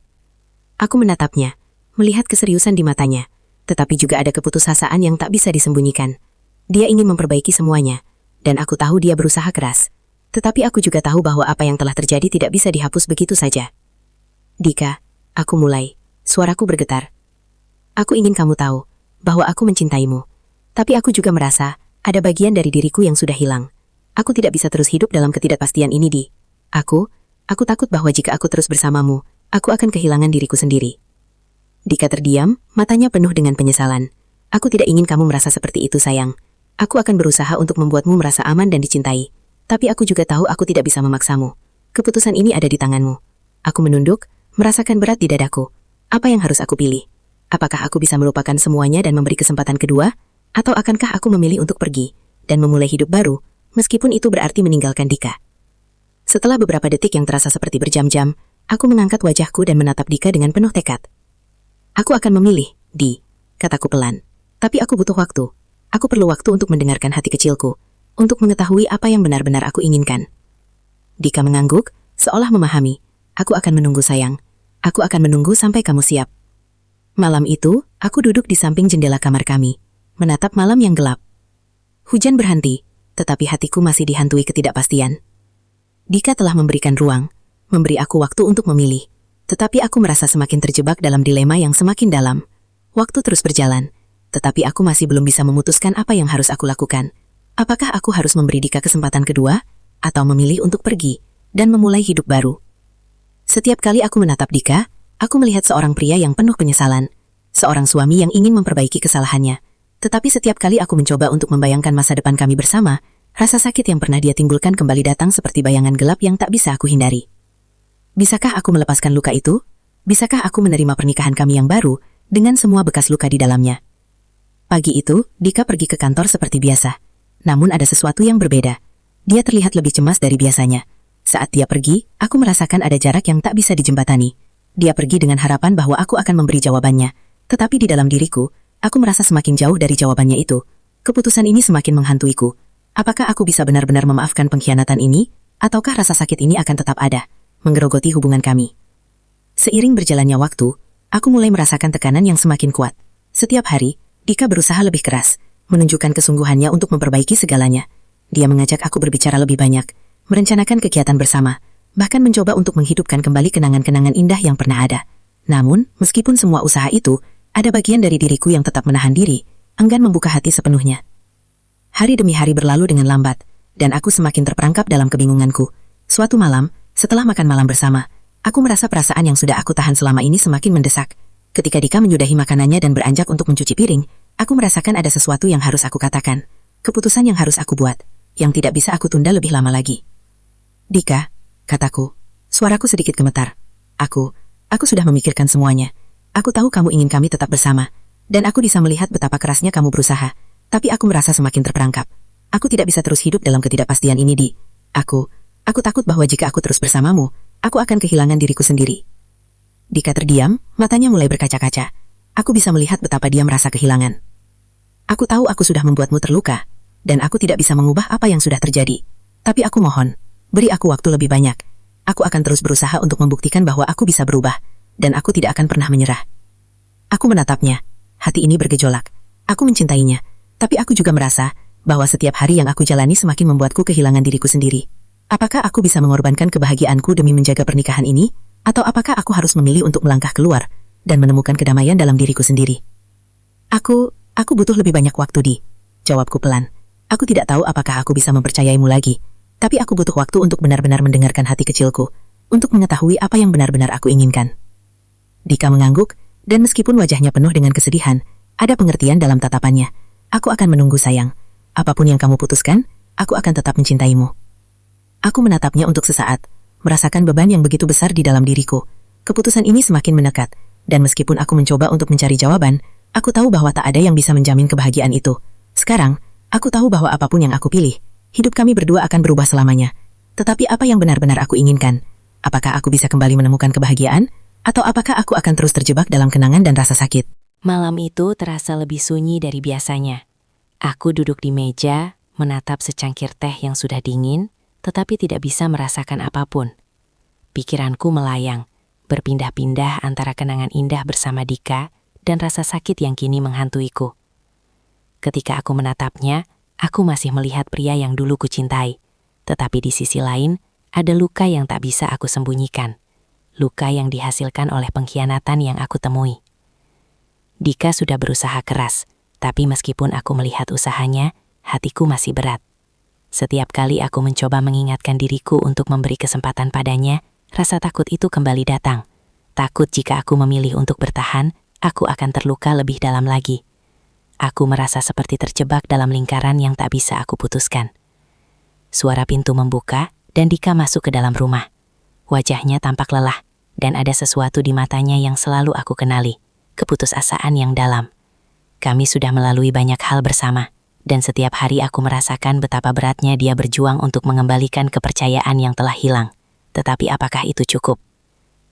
Aku menatapnya, melihat keseriusan di matanya, tetapi juga ada keputusasaan yang tak bisa disembunyikan. Dia ingin memperbaiki semuanya, dan aku tahu dia berusaha keras. Tetapi aku juga tahu bahwa apa yang telah terjadi tidak bisa dihapus begitu saja. Dika, aku mulai. Suaraku bergetar. Aku ingin kamu tahu bahwa aku mencintaimu. Tapi aku juga merasa ada bagian dari diriku yang sudah hilang. Aku tidak bisa terus hidup dalam ketidakpastian ini, Di. Aku takut bahwa jika aku terus bersamamu, aku akan kehilangan diriku sendiri. Dika terdiam, matanya penuh dengan penyesalan. Aku tidak ingin kamu merasa seperti itu, sayang. Aku akan berusaha untuk membuatmu merasa aman dan dicintai. Tapi aku juga tahu aku tidak bisa memaksamu. Keputusan ini ada di tanganmu. Aku menunduk, merasakan berat di dadaku. Apa yang harus aku pilih? Apakah aku bisa melupakan semuanya dan memberi kesempatan kedua? Atau akankah aku memilih untuk pergi dan memulai hidup baru, meskipun itu berarti meninggalkan Dika? Setelah beberapa detik yang terasa seperti berjam-jam, aku mengangkat wajahku dan menatap Dika dengan penuh tekad. Aku akan memilih, Di, kataku pelan. Tapi aku butuh waktu. Aku perlu waktu untuk mendengarkan hati kecilku, untuk mengetahui apa yang benar-benar aku inginkan. Dika mengangguk, seolah memahami. Aku akan menunggu, sayang. Aku akan menunggu sampai kamu siap. Malam itu, aku duduk di samping jendela kamar kami, menatap malam yang gelap. Hujan berhenti, tetapi hatiku masih dihantui ketidakpastian. Dika telah memberikan ruang, memberi aku waktu untuk memilih, tetapi aku merasa semakin terjebak dalam dilema yang semakin dalam. Waktu terus berjalan, tetapi aku masih belum bisa memutuskan apa yang harus aku lakukan. Apakah aku harus memberi Dika kesempatan kedua, atau memilih untuk pergi dan memulai hidup baru? Setiap kali aku menatap Dika, aku melihat seorang pria yang penuh penyesalan, seorang suami yang ingin memperbaiki kesalahannya. Tetapi setiap kali aku mencoba untuk membayangkan masa depan kami bersama, rasa sakit yang pernah dia timbulkan kembali datang seperti bayangan gelap yang tak bisa aku hindari. Bisakah aku melepaskan luka itu? Bisakah aku menerima pernikahan kami yang baru, dengan semua bekas luka di dalamnya? Pagi itu, Dika pergi ke kantor seperti biasa. Namun ada sesuatu yang berbeda. Dia terlihat lebih cemas dari biasanya. Saat dia pergi, aku merasakan ada jarak yang tak bisa dijembatani. Dia pergi dengan harapan bahwa aku akan memberi jawabannya. Tetapi di dalam diriku, aku merasa semakin jauh dari jawabannya itu. Keputusan ini semakin menghantuiku. Apakah aku bisa benar-benar memaafkan pengkhianatan ini? Ataukah rasa sakit ini akan tetap ada, menggerogoti hubungan kami? Seiring berjalannya waktu, aku mulai merasakan tekanan yang semakin kuat. Setiap hari, Dika berusaha lebih keras, menunjukkan kesungguhannya untuk memperbaiki segalanya. Dia mengajak aku berbicara lebih banyak, merencanakan kegiatan bersama, bahkan mencoba untuk menghidupkan kembali kenangan-kenangan indah yang pernah ada. Namun, meskipun semua usaha itu, ada bagian dari diriku yang tetap menahan diri, enggan membuka hati sepenuhnya. Hari demi hari berlalu dengan lambat, dan aku semakin terperangkap dalam kebingunganku. Suatu malam, setelah makan malam bersama, aku merasa perasaan yang sudah aku tahan selama ini semakin mendesak. Ketika Dika menyudahi makanannya dan beranjak untuk mencuci piring, aku merasakan ada sesuatu yang harus aku katakan. Keputusan yang harus aku buat, yang tidak bisa aku tunda lebih lama lagi. Dika, kataku. Suaraku sedikit gemetar. Aku sudah memikirkan semuanya. Aku tahu kamu ingin kami tetap bersama. Dan aku bisa melihat betapa kerasnya kamu berusaha. Tapi aku merasa semakin terperangkap. Aku tidak bisa terus hidup dalam ketidakpastian ini, Di. Aku takut bahwa jika aku terus bersamamu, aku akan kehilangan diriku sendiri. Dika terdiam, matanya mulai berkaca-kaca. Aku bisa melihat betapa dia merasa kehilangan. Aku tahu aku sudah membuatmu terluka, dan aku tidak bisa mengubah apa yang sudah terjadi. Tapi aku mohon, beri aku waktu lebih banyak. Aku akan terus berusaha untuk membuktikan bahwa aku bisa berubah, dan aku tidak akan pernah menyerah. Aku menatapnya, hati ini bergejolak. Aku mencintainya, tapi aku juga merasa bahwa setiap hari yang aku jalani semakin membuatku kehilangan diriku sendiri. Apakah aku bisa mengorbankan kebahagiaanku demi menjaga pernikahan ini? Atau apakah aku harus memilih untuk melangkah keluar dan menemukan kedamaian dalam diriku sendiri? Aku butuh lebih banyak waktu, Di. Jawabku pelan. Aku tidak tahu apakah aku bisa mempercayaimu lagi, tapi aku butuh waktu untuk benar-benar mendengarkan hati kecilku, untuk mengetahui apa yang benar-benar aku inginkan. Dika mengangguk, dan meskipun wajahnya penuh dengan kesedihan, ada pengertian dalam tatapannya. Aku akan menunggu, sayang. Apapun yang kamu putuskan, aku akan tetap mencintaimu. Aku menatapnya untuk sesaat, merasakan beban yang begitu besar di dalam diriku. Keputusan ini semakin mendekat, dan meskipun aku mencoba untuk mencari jawaban, aku tahu bahwa tak ada yang bisa menjamin kebahagiaan itu. Sekarang, aku tahu bahwa apapun yang aku pilih, hidup kami berdua akan berubah selamanya. Tetapi apa yang benar-benar aku inginkan? Apakah aku bisa kembali menemukan kebahagiaan? Atau apakah aku akan terus terjebak dalam kenangan dan rasa sakit? Malam itu terasa lebih sunyi dari biasanya. Aku duduk di meja, menatap secangkir teh yang sudah dingin, tetapi tidak bisa merasakan apapun. Pikiranku melayang, berpindah-pindah antara kenangan indah bersama Dika dan rasa sakit yang kini menghantuiku. Ketika aku menatapnya, aku masih melihat pria yang dulu kucintai. Tetapi di sisi lain, ada luka yang tak bisa aku sembunyikan. Luka yang dihasilkan oleh pengkhianatan yang aku temui. Dika sudah berusaha keras, tapi meskipun aku melihat usahanya, hatiku masih berat. Setiap kali aku mencoba mengingatkan diriku untuk memberi kesempatan padanya, rasa takut itu kembali datang. Takut jika aku memilih untuk bertahan, aku akan terluka lebih dalam lagi. Aku merasa seperti terjebak dalam lingkaran yang tak bisa aku putuskan. Suara pintu membuka, dan Dika masuk ke dalam rumah. Wajahnya tampak lelah, dan ada sesuatu di matanya yang selalu aku kenali, keputusasaan yang dalam. Kami sudah melalui banyak hal bersama, dan setiap hari aku merasakan betapa beratnya dia berjuang untuk mengembalikan kepercayaan yang telah hilang. Tetapi apakah itu cukup?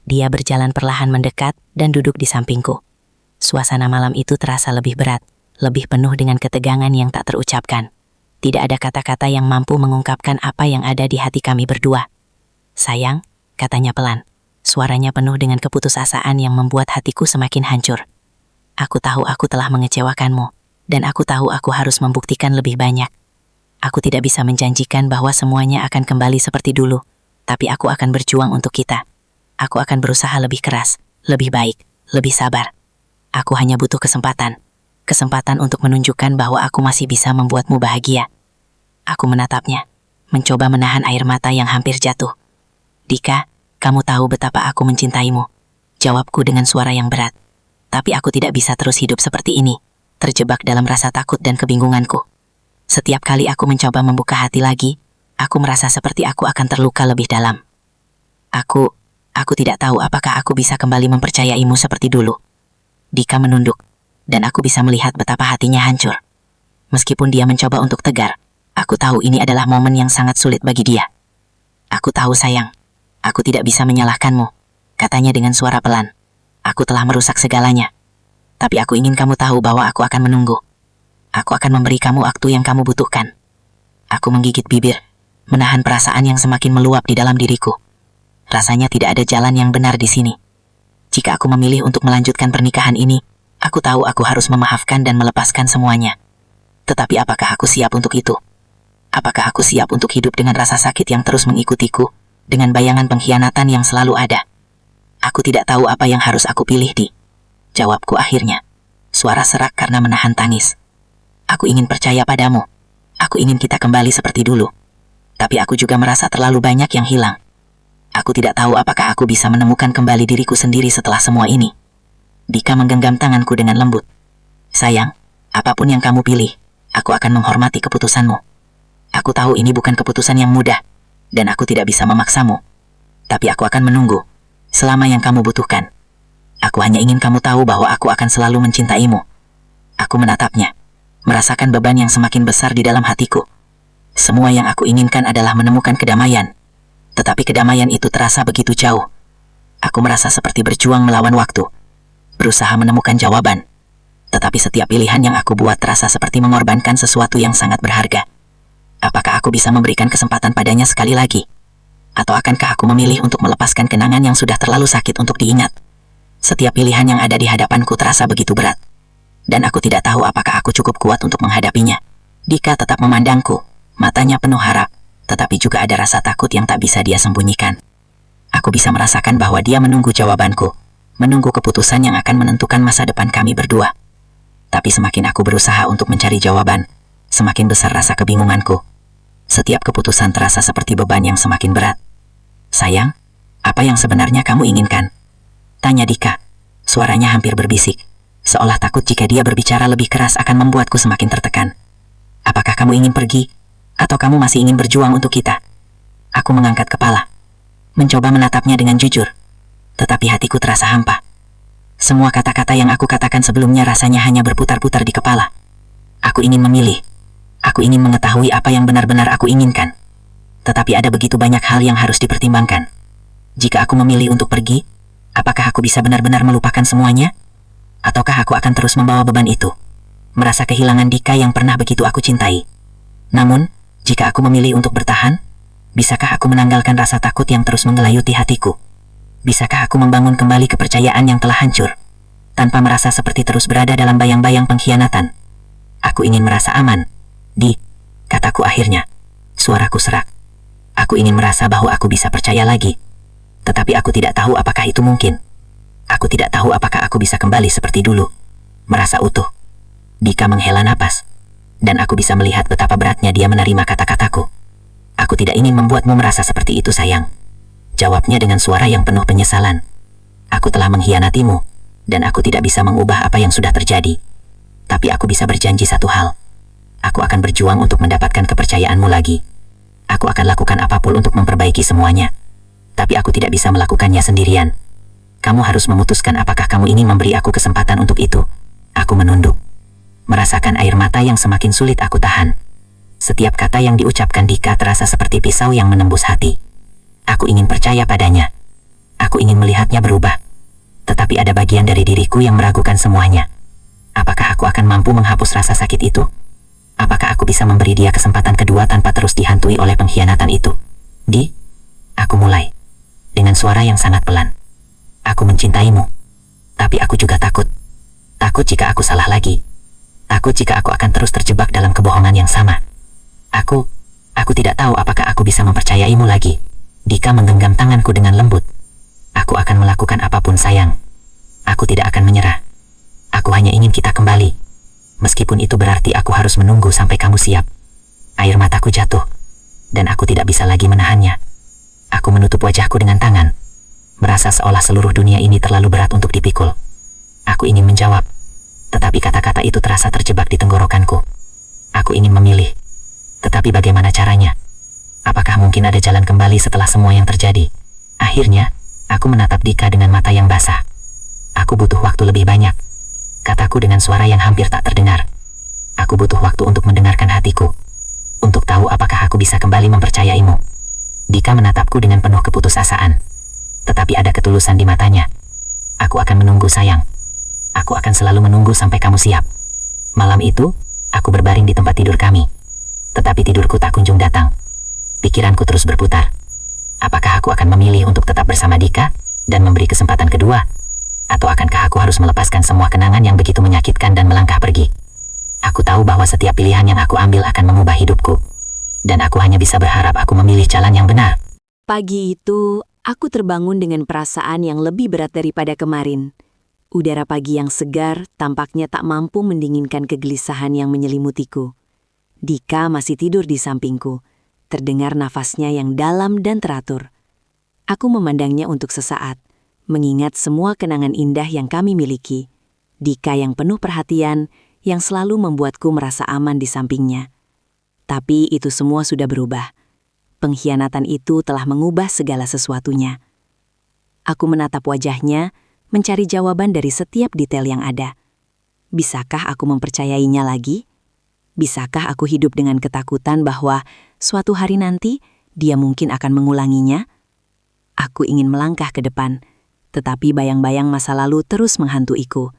Dia berjalan perlahan mendekat dan duduk di sampingku. Suasana malam itu terasa lebih berat, lebih penuh dengan ketegangan yang tak terucapkan. Tidak ada kata-kata yang mampu mengungkapkan apa yang ada di hati kami berdua. Sayang, katanya pelan. Suaranya penuh dengan keputusasaan yang membuat hatiku semakin hancur. Aku tahu aku telah mengecewakanmu. Dan aku tahu aku harus membuktikan lebih banyak. Aku tidak bisa menjanjikan bahwa semuanya akan kembali seperti dulu, tapi aku akan berjuang untuk kita. Aku akan berusaha lebih keras, lebih baik, lebih sabar. Aku hanya butuh kesempatan. Kesempatan untuk menunjukkan bahwa aku masih bisa membuatmu bahagia. Aku menatapnya, mencoba menahan air mata yang hampir jatuh. Dika, kamu tahu betapa aku mencintaimu. Jawabku dengan suara yang berat. Tapi aku tidak bisa terus hidup seperti ini, terjebak dalam rasa takut dan kebingunganku. Setiap kali aku mencoba membuka hati lagi, aku merasa seperti aku akan terluka lebih dalam. Aku tidak tahu apakah aku bisa kembali mempercayaimu seperti dulu. Dika menunduk, dan aku bisa melihat betapa hatinya hancur. Meskipun dia mencoba untuk tegar, aku tahu ini adalah momen yang sangat sulit bagi dia. Aku tahu, sayang, aku tidak bisa menyalahkanmu, katanya dengan suara pelan. Aku telah merusak segalanya. Tapi aku ingin kamu tahu bahwa aku akan menunggu. Aku akan memberi kamu waktu yang kamu butuhkan. Aku menggigit bibir, menahan perasaan yang semakin meluap di dalam diriku. Rasanya tidak ada jalan yang benar di sini. Jika aku memilih untuk melanjutkan pernikahan ini, aku tahu aku harus memaafkan dan melepaskan semuanya. Tetapi apakah aku siap untuk itu? Apakah aku siap untuk hidup dengan rasa sakit yang terus mengikutiku, dengan bayangan pengkhianatan yang selalu ada? Aku tidak tahu apa yang harus aku pilih, Di. Jawabku akhirnya. Suara serak karena menahan tangis. Aku ingin percaya padamu. Aku ingin kita kembali seperti dulu. Tapi aku juga merasa terlalu banyak yang hilang. Aku tidak tahu apakah aku bisa menemukan kembali diriku sendiri setelah semua ini. Dika menggenggam tanganku dengan lembut. Sayang, apapun yang kamu pilih, aku akan menghormati keputusanmu. Aku tahu ini bukan keputusan yang mudah, dan aku tidak bisa memaksamu. Tapi aku akan menunggu, selama yang kamu butuhkan. Aku hanya ingin kamu tahu bahwa aku akan selalu mencintaimu. Aku menatapnya, merasakan beban yang semakin besar di dalam hatiku. Semua yang aku inginkan adalah menemukan kedamaian. Tetapi kedamaian itu terasa begitu jauh. Aku merasa seperti berjuang melawan waktu, berusaha menemukan jawaban. Tetapi setiap pilihan yang aku buat terasa seperti mengorbankan sesuatu yang sangat berharga. Apakah aku bisa memberikan kesempatan padanya sekali lagi? Atau akankah aku memilih untuk melepaskan kenangan yang sudah terlalu sakit untuk diingat? Setiap pilihan yang ada di hadapanku terasa begitu berat. Dan aku tidak tahu apakah aku cukup kuat untuk menghadapinya. Dika tetap memandangku, matanya penuh harap, tetapi juga ada rasa takut yang tak bisa dia sembunyikan. Aku bisa merasakan bahwa dia menunggu jawabanku, menunggu keputusan yang akan menentukan masa depan kami berdua. Tapi semakin aku berusaha untuk mencari jawaban, semakin besar rasa kebingunganku. Setiap keputusan terasa seperti beban yang semakin berat. Sayang, apa yang sebenarnya kamu inginkan? Tanya Dika. Suaranya hampir berbisik, seolah takut jika dia berbicara lebih keras akan membuatku semakin tertekan. Apakah kamu ingin pergi? Atau kamu masih ingin berjuang untuk kita? Aku mengangkat kepala, mencoba menatapnya dengan jujur. Tetapi hatiku terasa hampa. Semua kata-kata yang aku katakan sebelumnya rasanya hanya berputar-putar di kepala. Aku ingin memilih. Aku ingin mengetahui apa yang benar-benar aku inginkan. Tetapi ada begitu banyak hal yang harus dipertimbangkan. Jika aku memilih untuk pergi, apakah aku bisa benar-benar melupakan semuanya? Ataukah aku akan terus membawa beban itu? Merasa kehilangan Dika yang pernah begitu aku cintai. Namun, jika aku memilih untuk bertahan, bisakah aku menanggalkan rasa takut yang terus menggelayuti hatiku? Bisakah aku membangun kembali kepercayaan yang telah hancur, tanpa merasa seperti terus berada dalam bayang-bayang pengkhianatan? Aku ingin merasa aman. Kataku akhirnya. Suaraku serak. Aku ingin merasa bahwa aku bisa percaya lagi. Tetapi aku tidak tahu apakah itu mungkin. Aku tidak tahu apakah aku bisa kembali seperti dulu, merasa utuh. Dika menghela napas, dan aku bisa melihat betapa beratnya dia menerima kata-kataku. Aku tidak ingin membuatmu merasa seperti itu, sayang. Jawabnya dengan suara yang penuh penyesalan. Aku telah mengkhianatimu, dan aku tidak bisa mengubah apa yang sudah terjadi. Tapi aku bisa berjanji satu hal. Aku akan berjuang untuk mendapatkan kepercayaanmu lagi. Aku akan lakukan apapun untuk memperbaiki semuanya. Tapi aku tidak bisa melakukannya sendirian. Kamu harus memutuskan apakah kamu ingin memberi aku kesempatan untuk itu. Aku menunduk, merasakan air mata yang semakin sulit aku tahan. Setiap kata yang diucapkan Dika terasa seperti pisau yang menembus hati. Aku ingin percaya padanya. Aku ingin melihatnya berubah. Tetapi ada bagian dari diriku yang meragukan semuanya. Apakah aku akan mampu menghapus rasa sakit itu? Apakah aku bisa memberi dia kesempatan kedua tanpa terus dihantui oleh pengkhianatan itu? Aku mulai, dengan suara yang sangat pelan. Aku mencintaimu. Tapi aku juga takut. Takut jika aku salah lagi. Takut jika aku akan terus terjebak dalam kebohongan yang sama. Aku tidak tahu apakah aku bisa mempercayaimu lagi. Dika menggenggam tanganku dengan lembut. Aku akan melakukan apapun, sayang. Aku tidak akan menyerah. Aku hanya ingin kita kembali. Meskipun itu berarti aku harus menunggu sampai kamu siap. Air mataku jatuh, dan aku tidak bisa lagi menahannya. Aku menutup wajahku dengan tangan, merasa seolah seluruh dunia ini terlalu berat untuk dipikul. Aku ingin menjawab, tetapi kata-kata itu terasa terjebak di tenggorokanku. Aku ingin memilih, tetapi bagaimana caranya? Apakah mungkin ada jalan kembali setelah semua yang terjadi? Akhirnya, aku menatap Dika dengan mata yang basah. Aku butuh waktu lebih banyak, kataku dengan suara yang hampir tak terdengar. Aku butuh waktu untuk mendengarkan hatiku, untuk tahu apakah aku bisa kembali mempercayaimu. Dika menatapku dengan penuh keputusasaan, tetapi ada ketulusan di matanya. Aku akan menunggu, sayang. Aku akan selalu menunggu sampai kamu siap. Malam itu, aku berbaring di tempat tidur kami. Tetapi tidurku tak kunjung datang. Pikiranku terus berputar. Apakah aku akan memilih untuk tetap bersama Dika dan memberi kesempatan kedua? Atau akankah aku harus melepaskan semua kenangan yang begitu menyakitkan dan melangkah pergi? Aku tahu bahwa setiap pilihan yang aku ambil akan mengubah hidupku. Dan aku hanya bisa berharap aku memilih jalan yang benar. Pagi itu, aku terbangun dengan perasaan yang lebih berat daripada kemarin. Udara pagi yang segar tampaknya tak mampu mendinginkan kegelisahan yang menyelimutiku. Dika masih tidur di sampingku, terdengar nafasnya yang dalam dan teratur. Aku memandangnya untuk sesaat, mengingat semua kenangan indah yang kami miliki. Dika yang penuh perhatian, yang selalu membuatku merasa aman di sampingnya. Tapi itu semua sudah berubah. Pengkhianatan itu telah mengubah segala sesuatunya. Aku menatap wajahnya, mencari jawaban dari setiap detail yang ada. Bisakah aku mempercayainya lagi? Bisakah aku hidup dengan ketakutan bahwa suatu hari nanti dia mungkin akan mengulanginya? Aku ingin melangkah ke depan, tetapi bayang-bayang masa lalu terus menghantuiku.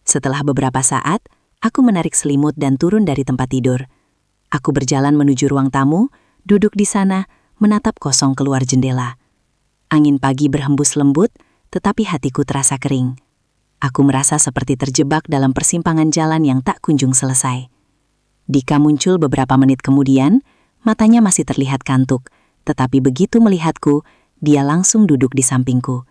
Setelah beberapa saat, aku menarik selimut dan turun dari tempat tidur. Aku berjalan menuju ruang tamu, duduk di sana, menatap kosong keluar jendela. Angin pagi berhembus lembut, tetapi hatiku terasa kering. Aku merasa seperti terjebak dalam persimpangan jalan yang tak kunjung selesai. Dika muncul beberapa menit kemudian, matanya masih terlihat kantuk, tetapi begitu melihatku, dia langsung duduk di sampingku.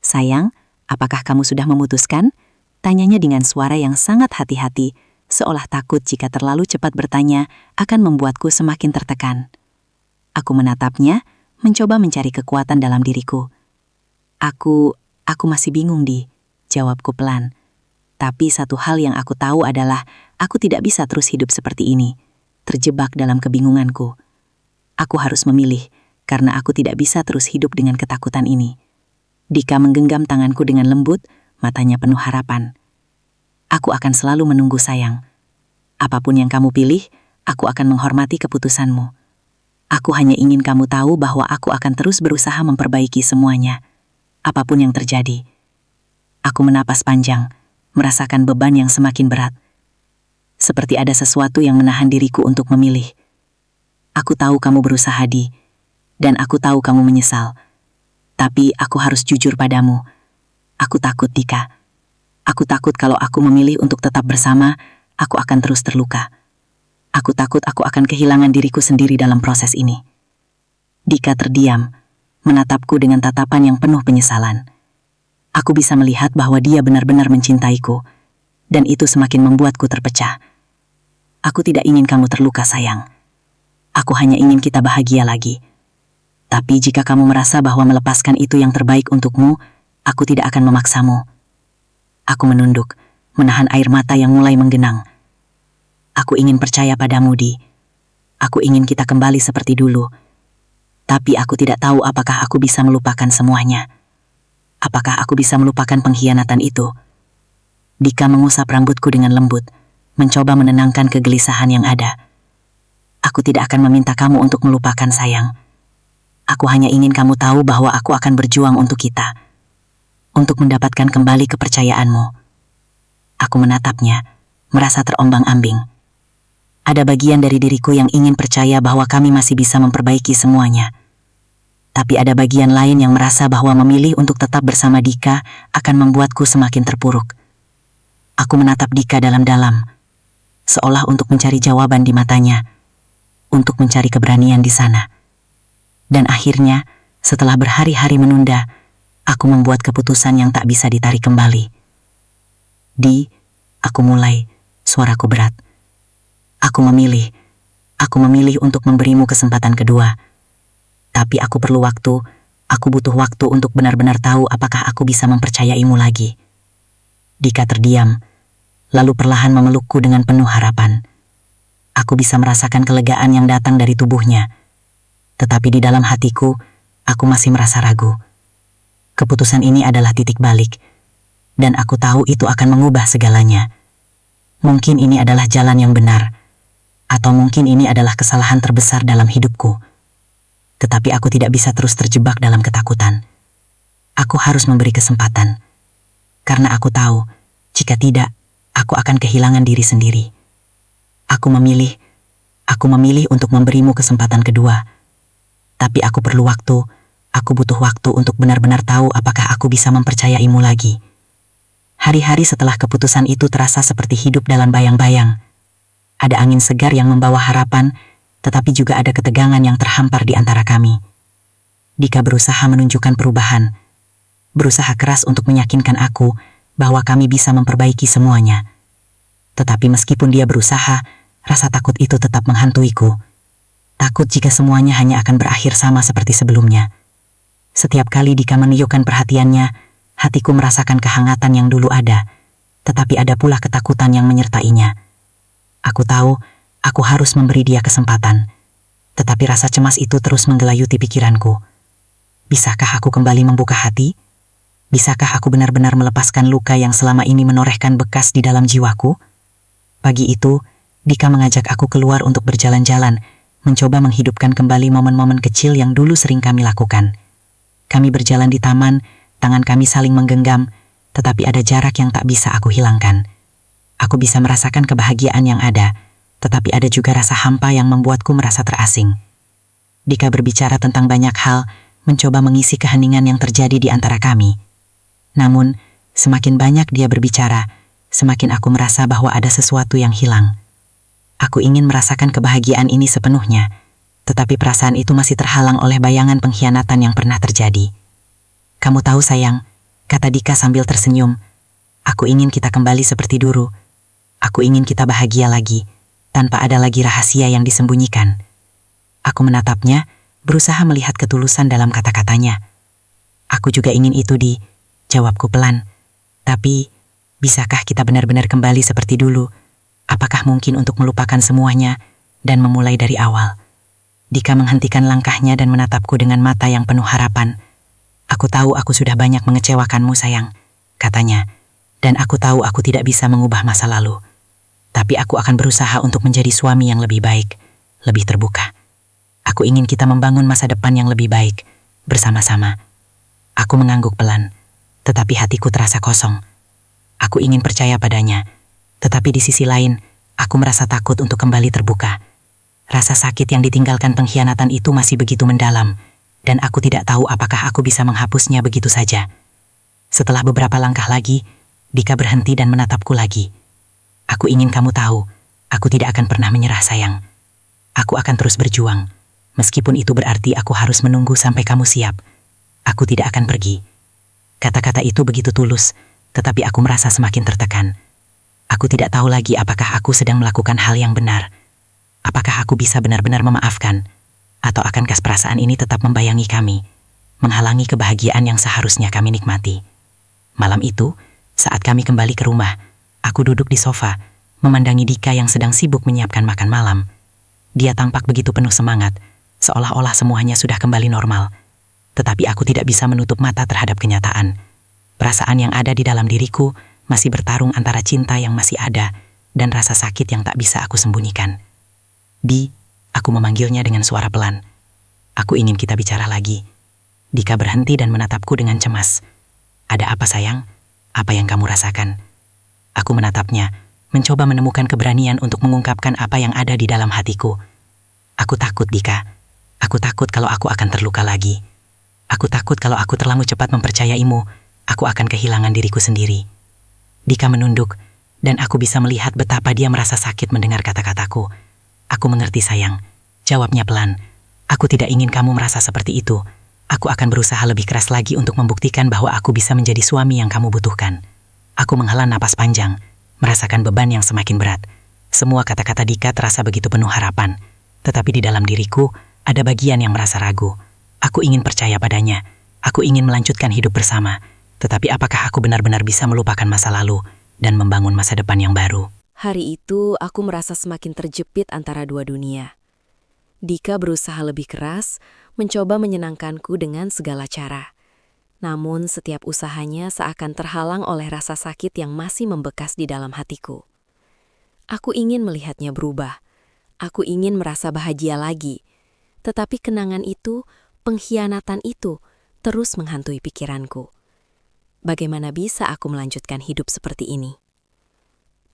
"Sayang, apakah kamu sudah memutuskan?" Tanyanya dengan suara yang sangat hati-hati, seolah takut jika terlalu cepat bertanya akan membuatku semakin tertekan. Aku menatapnya, mencoba mencari kekuatan dalam diriku. Aku masih bingung, Di, jawabku pelan. Tapi satu hal yang aku tahu adalah aku tidak bisa terus hidup seperti ini, terjebak dalam kebingunganku. Aku harus memilih, karena aku tidak bisa terus hidup dengan ketakutan ini. Dika menggenggam tanganku dengan lembut, matanya penuh harapan. "Aku akan selalu menunggu, sayang. Apapun yang kamu pilih, aku akan menghormati keputusanmu. Aku hanya ingin kamu tahu bahwa aku akan terus berusaha memperbaiki semuanya, apapun yang terjadi." Aku menapas panjang, merasakan beban yang semakin berat. Seperti ada sesuatu yang menahan diriku untuk memilih. Aku tahu kamu berusaha, Di, dan aku tahu kamu menyesal. Tapi aku harus jujur padamu. Aku takut, Dika. Aku takut kalau aku memilih untuk tetap bersama, aku akan terus terluka. Aku takut aku akan kehilangan diriku sendiri dalam proses ini. Dika terdiam, menatapku dengan tatapan yang penuh penyesalan. Aku bisa melihat bahwa dia benar-benar mencintaiku, dan itu semakin membuatku terpecah. Aku tidak ingin kamu terluka, sayang. Aku hanya ingin kita bahagia lagi. Tapi jika kamu merasa bahwa melepaskan itu yang terbaik untukmu, aku tidak akan memaksamu. Aku menunduk, menahan air mata yang mulai menggenang. Aku ingin percaya padamu, Di. Aku ingin kita kembali seperti dulu. Tapi aku tidak tahu apakah aku bisa melupakan semuanya. Apakah aku bisa melupakan pengkhianatan itu? Dika mengusap rambutku dengan lembut, mencoba menenangkan kegelisahan yang ada. Aku tidak akan meminta kamu untuk melupakan, sayang. Aku hanya ingin kamu tahu bahwa aku akan berjuang untuk kita. Untuk mendapatkan kembali kepercayaanmu. Aku menatapnya, merasa terombang-ambing. Ada bagian dari diriku yang ingin percaya bahwa kami masih bisa memperbaiki semuanya. Tapi ada bagian lain yang merasa bahwa memilih untuk tetap bersama Dika akan membuatku semakin terpuruk. Aku menatap Dika dalam-dalam, seolah untuk mencari jawaban di matanya, untuk mencari keberanian di sana. Dan akhirnya, setelah berhari-hari menunda, aku membuat keputusan yang tak bisa ditarik kembali. "Di," aku mulai, suaraku berat. Aku memilih untuk memberimu kesempatan kedua. Tapi aku perlu waktu, aku butuh waktu untuk benar-benar tahu apakah aku bisa mempercayaimu lagi. Dika terdiam, lalu perlahan memelukku dengan penuh harapan. Aku bisa merasakan kelegaan yang datang dari tubuhnya. Tetapi di dalam hatiku, aku masih merasa ragu. Keputusan ini adalah titik balik, dan aku tahu itu akan mengubah segalanya. Mungkin ini adalah jalan yang benar, atau mungkin ini adalah kesalahan terbesar dalam hidupku. Tetapi aku tidak bisa terus terjebak dalam ketakutan. Aku harus memberi kesempatan, karena aku tahu, jika tidak, aku akan kehilangan diri sendiri. Aku memilih untuk memberimu kesempatan kedua. Tapi aku perlu waktu, aku butuh waktu untuk benar-benar tahu apakah aku bisa mempercayaimu lagi. Hari-hari setelah keputusan itu terasa seperti hidup dalam bayang-bayang. Ada angin segar yang membawa harapan, tetapi juga ada ketegangan yang terhampar di antara kami. Dika berusaha menunjukkan perubahan, berusaha keras untuk meyakinkan aku bahwa kami bisa memperbaiki semuanya. Tetapi meskipun dia berusaha, rasa takut itu tetap menghantuiku. Takut jika semuanya hanya akan berakhir sama seperti sebelumnya. Setiap kali Dika menunjukkan perhatiannya, hatiku merasakan kehangatan yang dulu ada, tetapi ada pula ketakutan yang menyertainya. Aku tahu, aku harus memberi dia kesempatan, tetapi rasa cemas itu terus menggelayuti pikiranku. Bisakah aku kembali membuka hati? Bisakah aku benar-benar melepaskan luka yang selama ini menorehkan bekas di dalam jiwaku? Pagi itu, Dika mengajak aku keluar untuk berjalan-jalan, mencoba menghidupkan kembali momen-momen kecil yang dulu sering kami lakukan. Kami berjalan di taman, tangan kami saling menggenggam, tetapi ada jarak yang tak bisa aku hilangkan. Aku bisa merasakan kebahagiaan yang ada, tetapi ada juga rasa hampa yang membuatku merasa terasing. Dika berbicara tentang banyak hal, mencoba mengisi keheningan yang terjadi di antara kami. Namun, semakin banyak dia berbicara, semakin aku merasa bahwa ada sesuatu yang hilang. Aku ingin merasakan kebahagiaan ini sepenuhnya, tetapi perasaan itu masih terhalang oleh bayangan pengkhianatan yang pernah terjadi. Kamu tahu sayang, kata Dika sambil tersenyum, aku ingin kita kembali seperti dulu. Aku ingin kita bahagia lagi, tanpa ada lagi rahasia yang disembunyikan. Aku menatapnya, berusaha melihat ketulusan dalam kata-katanya. Aku juga ingin itu, Di, jawabku pelan. Tapi, bisakah kita benar-benar kembali seperti dulu? Apakah mungkin untuk melupakan semuanya dan memulai dari awal? Dika menghentikan langkahnya dan menatapku dengan mata yang penuh harapan. Aku tahu aku sudah banyak mengecewakanmu sayang, katanya. Dan aku tahu aku tidak bisa mengubah masa lalu. Tapi aku akan berusaha untuk menjadi suami yang lebih baik, lebih terbuka. Aku ingin kita membangun masa depan yang lebih baik, bersama-sama. Aku mengangguk pelan, tetapi hatiku terasa kosong. Aku ingin percaya padanya, tetapi di sisi lain, aku merasa takut untuk kembali terbuka. Rasa sakit yang ditinggalkan pengkhianatan itu masih begitu mendalam, dan aku tidak tahu apakah aku bisa menghapusnya begitu saja. Setelah beberapa langkah lagi, Dika berhenti dan menatapku lagi. Aku ingin kamu tahu, aku tidak akan pernah menyerah sayang. Aku akan terus berjuang, meskipun itu berarti aku harus menunggu sampai kamu siap. Aku tidak akan pergi. Kata-kata itu begitu tulus, tetapi aku merasa semakin tertekan. Aku tidak tahu lagi apakah aku sedang melakukan hal yang benar. Apakah aku bisa benar-benar memaafkan? Atau akankah perasaan ini tetap membayangi kami, menghalangi kebahagiaan yang seharusnya kami nikmati? Malam itu, saat kami kembali ke rumah, aku duduk di sofa, memandangi Dika yang sedang sibuk menyiapkan makan malam. Dia tampak begitu penuh semangat, seolah-olah semuanya sudah kembali normal. Tetapi aku tidak bisa menutup mata terhadap kenyataan. Perasaan yang ada di dalam diriku masih bertarung antara cinta yang masih ada dan rasa sakit yang tak bisa aku sembunyikan. Di, aku memanggilnya dengan suara pelan. Aku ingin kita bicara lagi. Dika berhenti dan menatapku dengan cemas. Ada apa sayang? Apa yang kamu rasakan? Aku menatapnya, mencoba menemukan keberanian untuk mengungkapkan apa yang ada di dalam hatiku. Aku takut, Dika. Aku takut kalau aku akan terluka lagi. Aku takut kalau aku terlalu cepat mempercayaimu, aku akan kehilangan diriku sendiri. Dika menunduk, dan aku bisa melihat betapa dia merasa sakit mendengar kata-kataku. Aku mengerti sayang, jawabnya pelan. Aku tidak ingin kamu merasa seperti itu. Aku akan berusaha lebih keras lagi untuk membuktikan bahwa aku bisa menjadi suami yang kamu butuhkan. Aku menghela napas panjang, merasakan beban yang semakin berat. Semua kata-kata Dika terasa begitu penuh harapan. Tetapi di dalam diriku, ada bagian yang merasa ragu. Aku ingin percaya padanya. Aku ingin melanjutkan hidup bersama. Tetapi apakah aku benar-benar bisa melupakan masa lalu dan membangun masa depan yang baru? Hari itu aku merasa semakin terjepit antara dua dunia. Dika berusaha lebih keras, mencoba menyenangkanku dengan segala cara. Namun setiap usahanya seakan terhalang oleh rasa sakit yang masih membekas di dalam hatiku. Aku ingin melihatnya berubah. Aku ingin merasa bahagia lagi. Tetapi kenangan itu, pengkhianatan itu, terus menghantui pikiranku. Bagaimana bisa aku melanjutkan hidup seperti ini?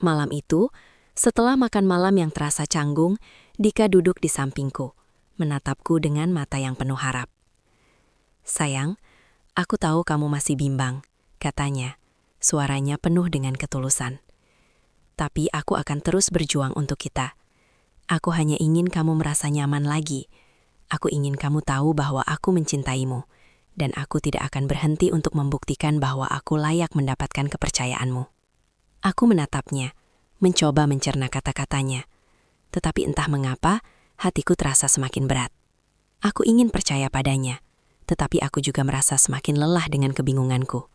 Malam itu, setelah makan malam yang terasa canggung, Dika duduk di sampingku, menatapku dengan mata yang penuh harap. Sayang, aku tahu kamu masih bimbang, katanya, suaranya penuh dengan ketulusan. Tapi aku akan terus berjuang untuk kita. Aku hanya ingin kamu merasa nyaman lagi. Aku ingin kamu tahu bahwa aku mencintaimu, dan aku tidak akan berhenti untuk membuktikan bahwa aku layak mendapatkan kepercayaanmu. Aku menatapnya, mencoba mencerna kata-katanya. Tetapi entah mengapa, hatiku terasa semakin berat. Aku ingin percaya padanya, tetapi aku juga merasa semakin lelah dengan kebingunganku.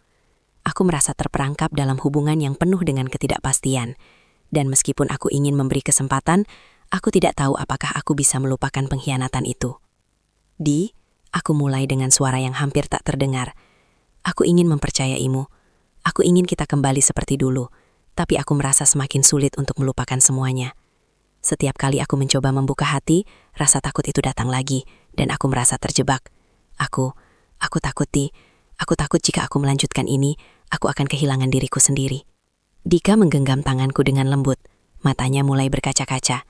Aku merasa terperangkap dalam hubungan yang penuh dengan ketidakpastian, dan meskipun aku ingin memberi kesempatan, aku tidak tahu apakah aku bisa melupakan pengkhianatan itu. Di, aku mulai dengan suara yang hampir tak terdengar. Aku ingin mempercayaimu. Aku ingin kita kembali seperti dulu, tapi aku merasa semakin sulit untuk melupakan semuanya. Setiap kali aku mencoba membuka hati, rasa takut itu datang lagi, dan aku merasa terjebak. Aku takut, Di. Aku takut jika aku melanjutkan ini, aku akan kehilangan diriku sendiri. Dika menggenggam tanganku dengan lembut, matanya mulai berkaca-kaca.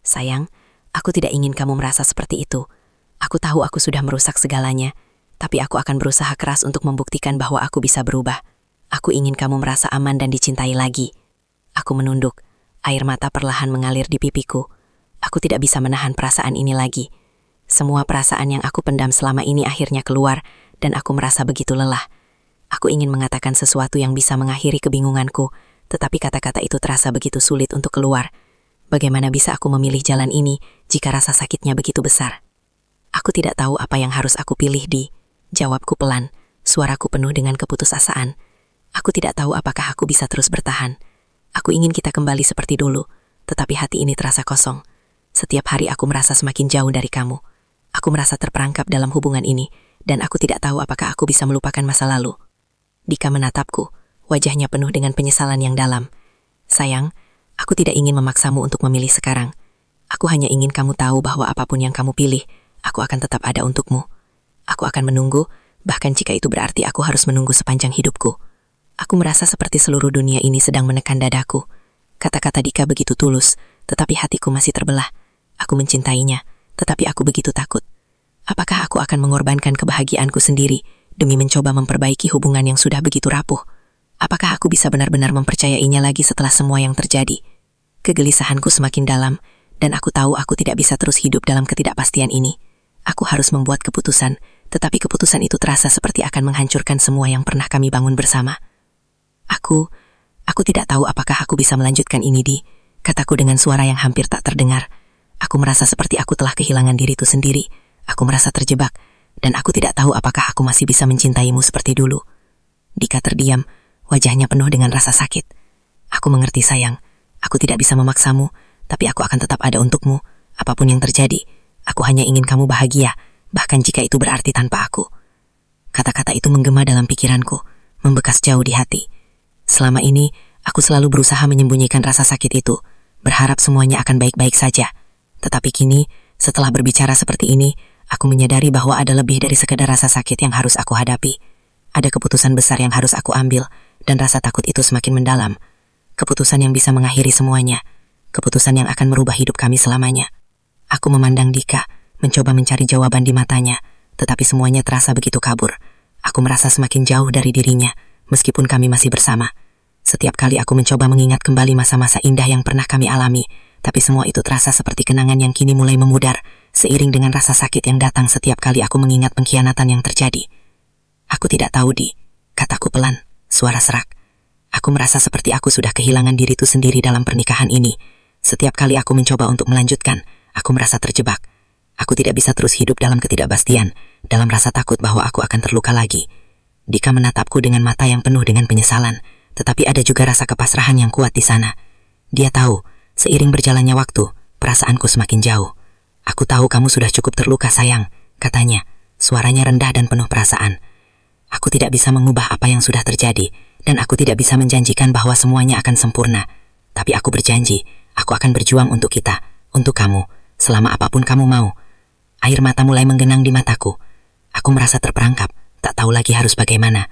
Sayang, aku tidak ingin kamu merasa seperti itu. Aku tahu aku sudah merusak segalanya, tapi aku akan berusaha keras untuk membuktikan bahwa aku bisa berubah. Aku ingin kamu merasa aman dan dicintai lagi. Aku menunduk, air mata perlahan mengalir di pipiku. Aku tidak bisa menahan perasaan ini lagi. Semua perasaan yang aku pendam selama ini akhirnya keluar, dan aku merasa begitu lelah. Aku ingin mengatakan sesuatu yang bisa mengakhiri kebingunganku, tetapi kata-kata itu terasa begitu sulit untuk keluar. Bagaimana bisa aku memilih jalan ini jika rasa sakitnya begitu besar? Aku tidak tahu apa yang harus aku pilih, Di. Jawabku pelan, suaraku penuh dengan keputusasaan. Aku tidak tahu apakah aku bisa terus bertahan. Aku ingin kita kembali seperti dulu, tetapi hati ini terasa kosong. Setiap hari aku merasa semakin jauh dari kamu. Aku merasa terperangkap dalam hubungan ini, dan aku tidak tahu apakah aku bisa melupakan masa lalu. Dika menatapku, wajahnya penuh dengan penyesalan yang dalam. Sayang, aku tidak ingin memaksamu untuk memilih sekarang. Aku hanya ingin kamu tahu bahwa apapun yang kamu pilih, aku akan tetap ada untukmu. Aku akan menunggu, bahkan jika itu berarti aku harus menunggu sepanjang hidupku. Aku merasa seperti seluruh dunia ini sedang menekan dadaku. Kata-kata Dika begitu tulus, tetapi hatiku masih terbelah. Aku mencintainya, tetapi aku begitu takut. Apakah aku akan mengorbankan kebahagiaanku sendiri demi mencoba memperbaiki hubungan yang sudah begitu rapuh? Apakah aku bisa benar-benar mempercayainya lagi setelah semua yang terjadi? Kegelisahanku semakin dalam, dan aku tahu aku tidak bisa terus hidup dalam ketidakpastian ini. Aku harus membuat keputusan, tetapi keputusan itu terasa seperti akan menghancurkan semua yang pernah kami bangun bersama. Aku tidak tahu apakah aku bisa melanjutkan ini, Di. Kataku dengan suara yang hampir tak terdengar. Aku merasa seperti aku telah kehilangan diriku sendiri. Aku merasa terjebak, dan aku tidak tahu apakah aku masih bisa mencintaimu seperti dulu. Dika terdiam, wajahnya penuh dengan rasa sakit. Aku mengerti, sayang. Aku tidak bisa memaksamu, tapi aku akan tetap ada untukmu. Apapun yang terjadi, aku hanya ingin kamu bahagia, bahkan jika itu berarti tanpa aku. Kata-kata itu menggema dalam pikiranku, membekas jauh di hati. Selama ini, aku selalu berusaha menyembunyikan rasa sakit itu, berharap semuanya akan baik-baik saja. Tetapi kini, setelah berbicara seperti ini, aku menyadari bahwa ada lebih dari sekedar rasa sakit yang harus aku hadapi. Ada keputusan besar yang harus aku ambil, dan rasa takut itu semakin mendalam. Keputusan yang bisa mengakhiri semuanya. Keputusan yang akan merubah hidup kami selamanya. Aku memandang Dika, mencoba mencari jawaban di matanya, tetapi semuanya terasa begitu kabur. Aku merasa semakin jauh dari dirinya, meskipun kami masih bersama. Setiap kali aku mencoba mengingat kembali masa-masa indah yang pernah kami alami, tapi semua itu terasa seperti kenangan yang kini mulai memudar, seiring dengan rasa sakit yang datang setiap kali aku mengingat pengkhianatan yang terjadi. Aku tidak tahu, Di, kataku pelan, suara serak. Aku merasa seperti aku sudah kehilangan diriku sendiri dalam pernikahan ini. Setiap kali aku mencoba untuk melanjutkan, aku merasa terjebak. Aku tidak bisa terus hidup dalam ketidakpastian, dalam rasa takut bahwa aku akan terluka lagi. Dika menatapku dengan mata yang penuh dengan penyesalan, tetapi ada juga rasa kepasrahan yang kuat di sana. Dia tahu, seiring berjalannya waktu, perasaanku semakin jauh. Aku tahu kamu sudah cukup terluka, sayang, katanya, suaranya rendah dan penuh perasaan. Aku tidak bisa mengubah apa yang sudah terjadi, dan aku tidak bisa menjanjikan bahwa semuanya akan sempurna. Tapi aku berjanji, aku akan berjuang untuk kita, untuk kamu, selama apapun kamu mau. Air mata mulai menggenang di mataku. Aku merasa terperangkap, tak tahu lagi harus bagaimana.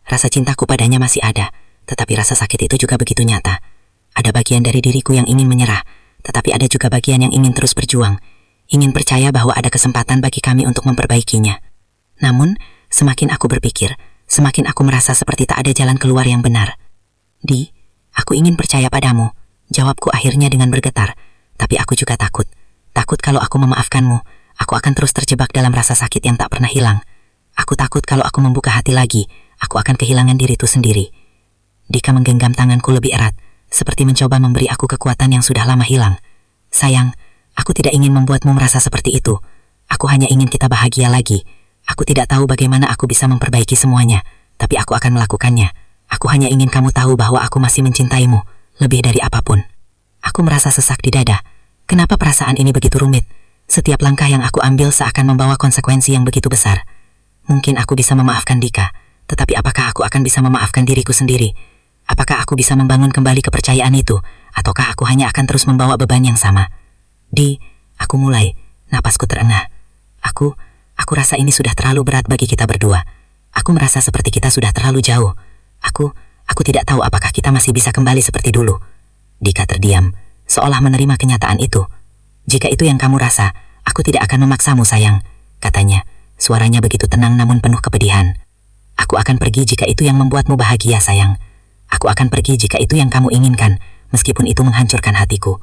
Rasa cintaku padanya masih ada, tetapi rasa sakit itu juga begitu nyata. Ada bagian dari diriku yang ingin menyerah, tetapi ada juga bagian yang ingin terus berjuang, ingin percaya bahwa ada kesempatan bagi kami untuk memperbaikinya. Namun, semakin aku berpikir, semakin aku merasa seperti tak ada jalan keluar yang benar. Di, aku ingin percaya padamu, jawabku akhirnya dengan bergetar, tapi aku juga takut. Takut kalau aku memaafkanmu, aku akan terus terjebak dalam rasa sakit yang tak pernah hilang. Aku takut kalau aku membuka hati lagi, aku akan kehilangan diriku sendiri. Dika menggenggam tanganku lebih erat, seperti mencoba memberi aku kekuatan yang sudah lama hilang. Sayang, aku tidak ingin membuatmu merasa seperti itu. Aku hanya ingin kita bahagia lagi. Aku tidak tahu bagaimana aku bisa memperbaiki semuanya, tapi aku akan melakukannya. Aku hanya ingin kamu tahu bahwa aku masih mencintaimu, lebih dari apapun. Aku merasa sesak di dada. Kenapa perasaan ini begitu rumit? Setiap langkah yang aku ambil seakan membawa konsekuensi yang begitu besar. Mungkin aku bisa memaafkan Dika, tetapi apakah aku akan bisa memaafkan diriku sendiri? Apakah aku bisa membangun kembali kepercayaan itu? Ataukah aku hanya akan terus membawa beban yang sama? Aku mulai, napasku terengah. Aku rasa ini sudah terlalu berat bagi kita berdua. Aku merasa seperti kita sudah terlalu jauh. Aku tidak tahu apakah kita masih bisa kembali seperti dulu. Dika terdiam, seolah menerima kenyataan itu. Jika itu yang kamu rasa, aku tidak akan memaksamu sayang, katanya. Suaranya begitu tenang namun penuh kepedihan. Aku akan pergi jika itu yang membuatmu bahagia sayang. Aku akan pergi jika itu yang kamu inginkan, meskipun itu menghancurkan hatiku.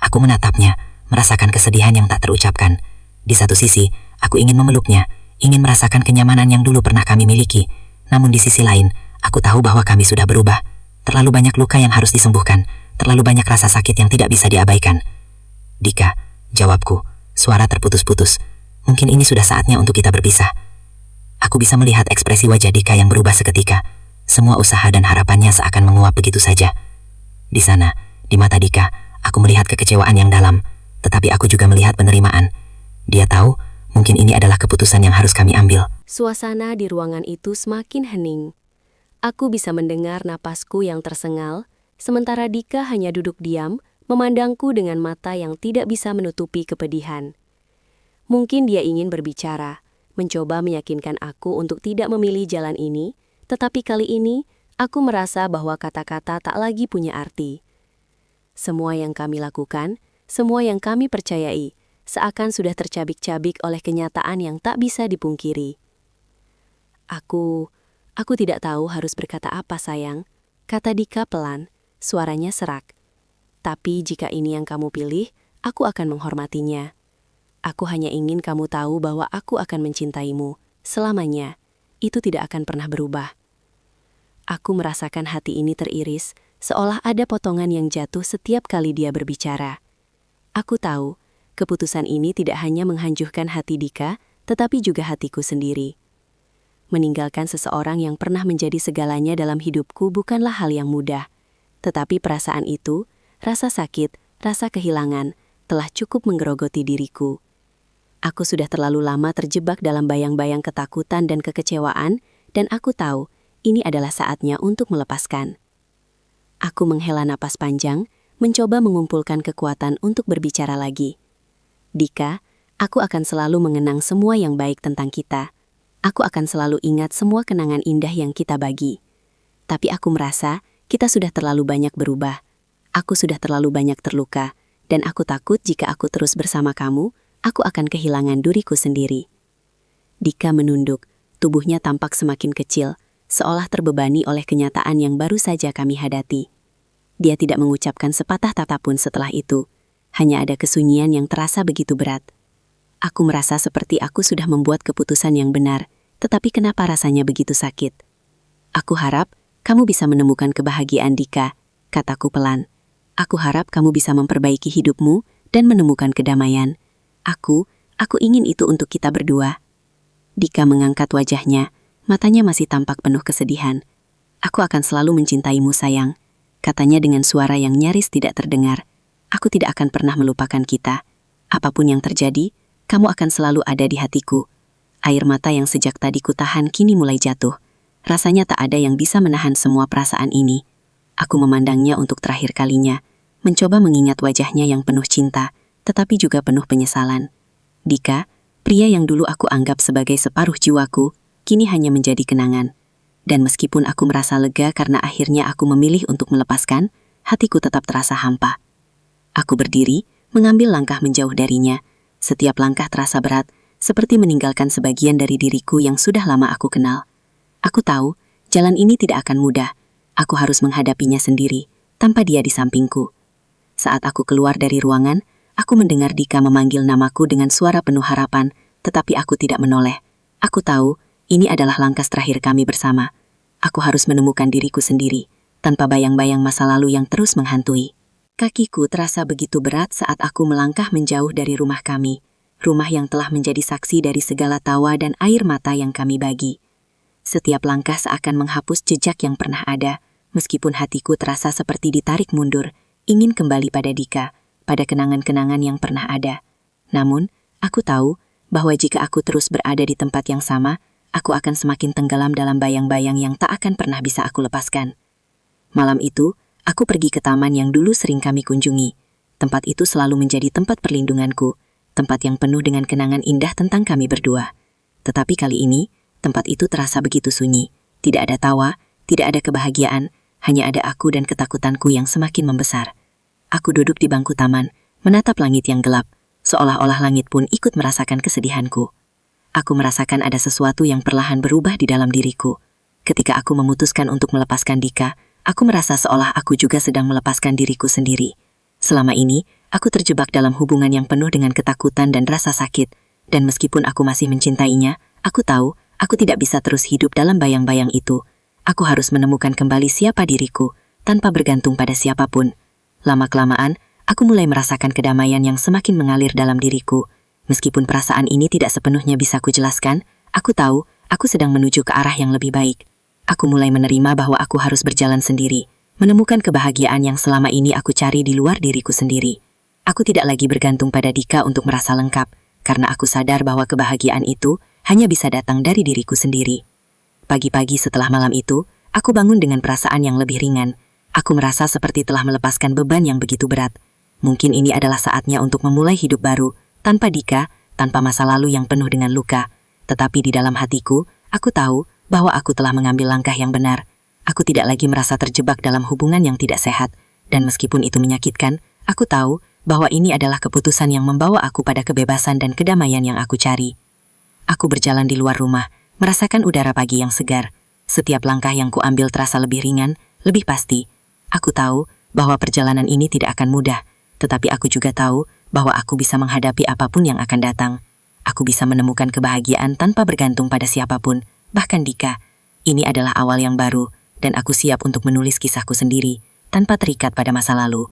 Aku menatapnya, merasakan kesedihan yang tak terucapkan. Di satu sisi, aku ingin memeluknya, ingin merasakan kenyamanan yang dulu pernah kami miliki. Namun di sisi lain, aku tahu bahwa kami sudah berubah. Terlalu banyak luka yang harus disembuhkan, terlalu banyak rasa sakit yang tidak bisa diabaikan. Dika, jawabku, suara terputus-putus. Mungkin ini sudah saatnya untuk kita berpisah. Aku bisa melihat ekspresi wajah Dika yang berubah seketika. Semua usaha dan harapannya seakan menguap begitu saja. Di sana, di mata Dika, aku melihat kekecewaan yang dalam, tetapi aku juga melihat penerimaan. Dia tahu, mungkin ini adalah keputusan yang harus kami ambil. Suasana di ruangan itu semakin hening. Aku bisa mendengar napasku yang tersengal, sementara Dika hanya duduk diam, memandangku dengan mata yang tidak bisa menutupi kepedihan. Mungkin dia ingin berbicara, mencoba meyakinkan aku untuk tidak memilih jalan ini, tetapi kali ini aku merasa bahwa kata-kata tak lagi punya arti. Semua yang kami lakukan, semua yang kami percayai, seakan sudah tercabik-cabik oleh kenyataan yang tak bisa dipungkiri. Aku tidak tahu harus berkata apa sayang, kata Dika pelan, suaranya serak. Tapi jika ini yang kamu pilih, aku akan menghormatinya. Aku hanya ingin kamu tahu bahwa aku akan mencintaimu, selamanya. Itu tidak akan pernah berubah. Aku merasakan hati ini teriris, seolah ada potongan yang jatuh setiap kali dia berbicara. Aku tahu, keputusan ini tidak hanya menghancurkan hati Dika, tetapi juga hatiku sendiri. Meninggalkan seseorang yang pernah menjadi segalanya dalam hidupku bukanlah hal yang mudah. Tetapi perasaan itu, rasa sakit, rasa kehilangan, telah cukup menggerogoti diriku. Aku sudah terlalu lama terjebak dalam bayang-bayang ketakutan dan kekecewaan, dan aku tahu ini adalah saatnya untuk melepaskan. Aku menghela napas panjang, mencoba mengumpulkan kekuatan untuk berbicara lagi. Dika, aku akan selalu mengenang semua yang baik tentang kita. Aku akan selalu ingat semua kenangan indah yang kita bagi. Tapi aku merasa kita sudah terlalu banyak berubah. Aku sudah terlalu banyak terluka, dan aku takut jika aku terus bersama kamu, aku akan kehilangan diriku sendiri. Dika menunduk, tubuhnya tampak semakin kecil, seolah terbebani oleh kenyataan yang baru saja kami hadapi. Dia tidak mengucapkan sepatah kata pun setelah itu, hanya ada kesunyian yang terasa begitu berat. Aku merasa seperti aku sudah membuat keputusan yang benar, tetapi kenapa rasanya begitu sakit? Aku harap kamu bisa menemukan kebahagiaan Dika, kataku pelan. Aku harap kamu bisa memperbaiki hidupmu dan menemukan kedamaian. Aku ingin itu untuk kita berdua. Dika mengangkat wajahnya, matanya masih tampak penuh kesedihan. Aku akan selalu mencintaimu sayang, katanya dengan suara yang nyaris tidak terdengar. Aku tidak akan pernah melupakan kita. Apapun yang terjadi, kamu akan selalu ada di hatiku. Air mata yang sejak tadi kutahan kini mulai jatuh. Rasanya tak ada yang bisa menahan semua perasaan ini. Aku memandangnya untuk terakhir kalinya, mencoba mengingat wajahnya yang penuh cinta, tetapi juga penuh penyesalan. Dika, pria yang dulu aku anggap sebagai separuh jiwaku, kini hanya menjadi kenangan. Dan meskipun aku merasa lega karena akhirnya aku memilih untuk melepaskan, hatiku tetap terasa hampa. Aku berdiri, mengambil langkah menjauh darinya. Setiap langkah terasa berat, seperti meninggalkan sebagian dari diriku yang sudah lama aku kenal. Aku tahu, jalan ini tidak akan mudah. Aku harus menghadapinya sendiri, tanpa dia di sampingku. Saat aku keluar dari ruangan, aku mendengar Dika memanggil namaku dengan suara penuh harapan, tetapi aku tidak menoleh. Aku tahu, ini adalah langkah terakhir kami bersama. Aku harus menemukan diriku sendiri, tanpa bayang-bayang masa lalu yang terus menghantui. Kakiku terasa begitu berat saat aku melangkah menjauh dari rumah kami. rumah yang telah menjadi saksi dari segala tawa dan air mata yang kami bagi. Setiap langkah seakan menghapus jejak yang pernah ada, meskipun hatiku terasa seperti ditarik mundur, ingin kembali pada Dika, pada kenangan-kenangan yang pernah ada. Namun, aku tahu bahwa jika aku terus berada di tempat yang sama, aku akan semakin tenggelam dalam bayang-bayang yang tak akan pernah bisa aku lepaskan. Malam itu, aku pergi ke taman yang dulu sering kami kunjungi. Tempat itu selalu menjadi tempat perlindunganku, tempat yang penuh dengan kenangan indah tentang kami berdua. Tetapi kali ini, tempat itu terasa begitu sunyi. Tidak ada tawa, tidak ada kebahagiaan, hanya ada aku dan ketakutanku yang semakin membesar. Aku duduk di bangku taman, menatap langit yang gelap, seolah-olah langit pun ikut merasakan kesedihanku. Aku merasakan ada sesuatu yang perlahan berubah di dalam diriku. Ketika aku memutuskan untuk melepaskan Dika, aku merasa seolah aku juga sedang melepaskan diriku sendiri. Selama ini, aku terjebak dalam hubungan yang penuh dengan ketakutan dan rasa sakit, dan meskipun aku masih mencintainya, aku tahu aku tidak bisa terus hidup dalam bayang-bayang itu. Aku harus menemukan kembali siapa diriku, tanpa bergantung pada siapapun. Lama-kelamaan, aku mulai merasakan kedamaian yang semakin mengalir dalam diriku. Meskipun perasaan ini tidak sepenuhnya bisa kujelaskan, aku tahu aku sedang menuju ke arah yang lebih baik. Aku mulai menerima bahwa aku harus berjalan sendiri, menemukan kebahagiaan yang selama ini aku cari di luar diriku sendiri. Aku tidak lagi bergantung pada Dika untuk merasa lengkap, karena aku sadar bahwa kebahagiaan itu hanya bisa datang dari diriku sendiri. Pagi-pagi setelah malam itu, aku bangun dengan perasaan yang lebih ringan. Aku merasa seperti telah melepaskan beban yang begitu berat. Mungkin ini adalah saatnya untuk memulai hidup baru, tanpa Dika, tanpa masa lalu yang penuh dengan luka. Tetapi di dalam hatiku, aku tahu bahwa aku telah mengambil langkah yang benar. Aku tidak lagi merasa terjebak dalam hubungan yang tidak sehat. Dan meskipun itu menyakitkan, aku tahu bahwa ini adalah keputusan yang membawa aku pada kebebasan dan kedamaian yang aku cari. Aku berjalan di luar rumah, merasakan udara pagi yang segar. Setiap langkah yang kuambil terasa lebih ringan, lebih pasti. Aku tahu bahwa perjalanan ini tidak akan mudah, tetapi aku juga tahu bahwa aku bisa menghadapi apapun yang akan datang. Aku bisa menemukan kebahagiaan tanpa bergantung pada siapapun, bahkan Dika. Ini adalah awal yang baru, dan aku siap untuk menulis kisahku sendiri, tanpa terikat pada masa lalu.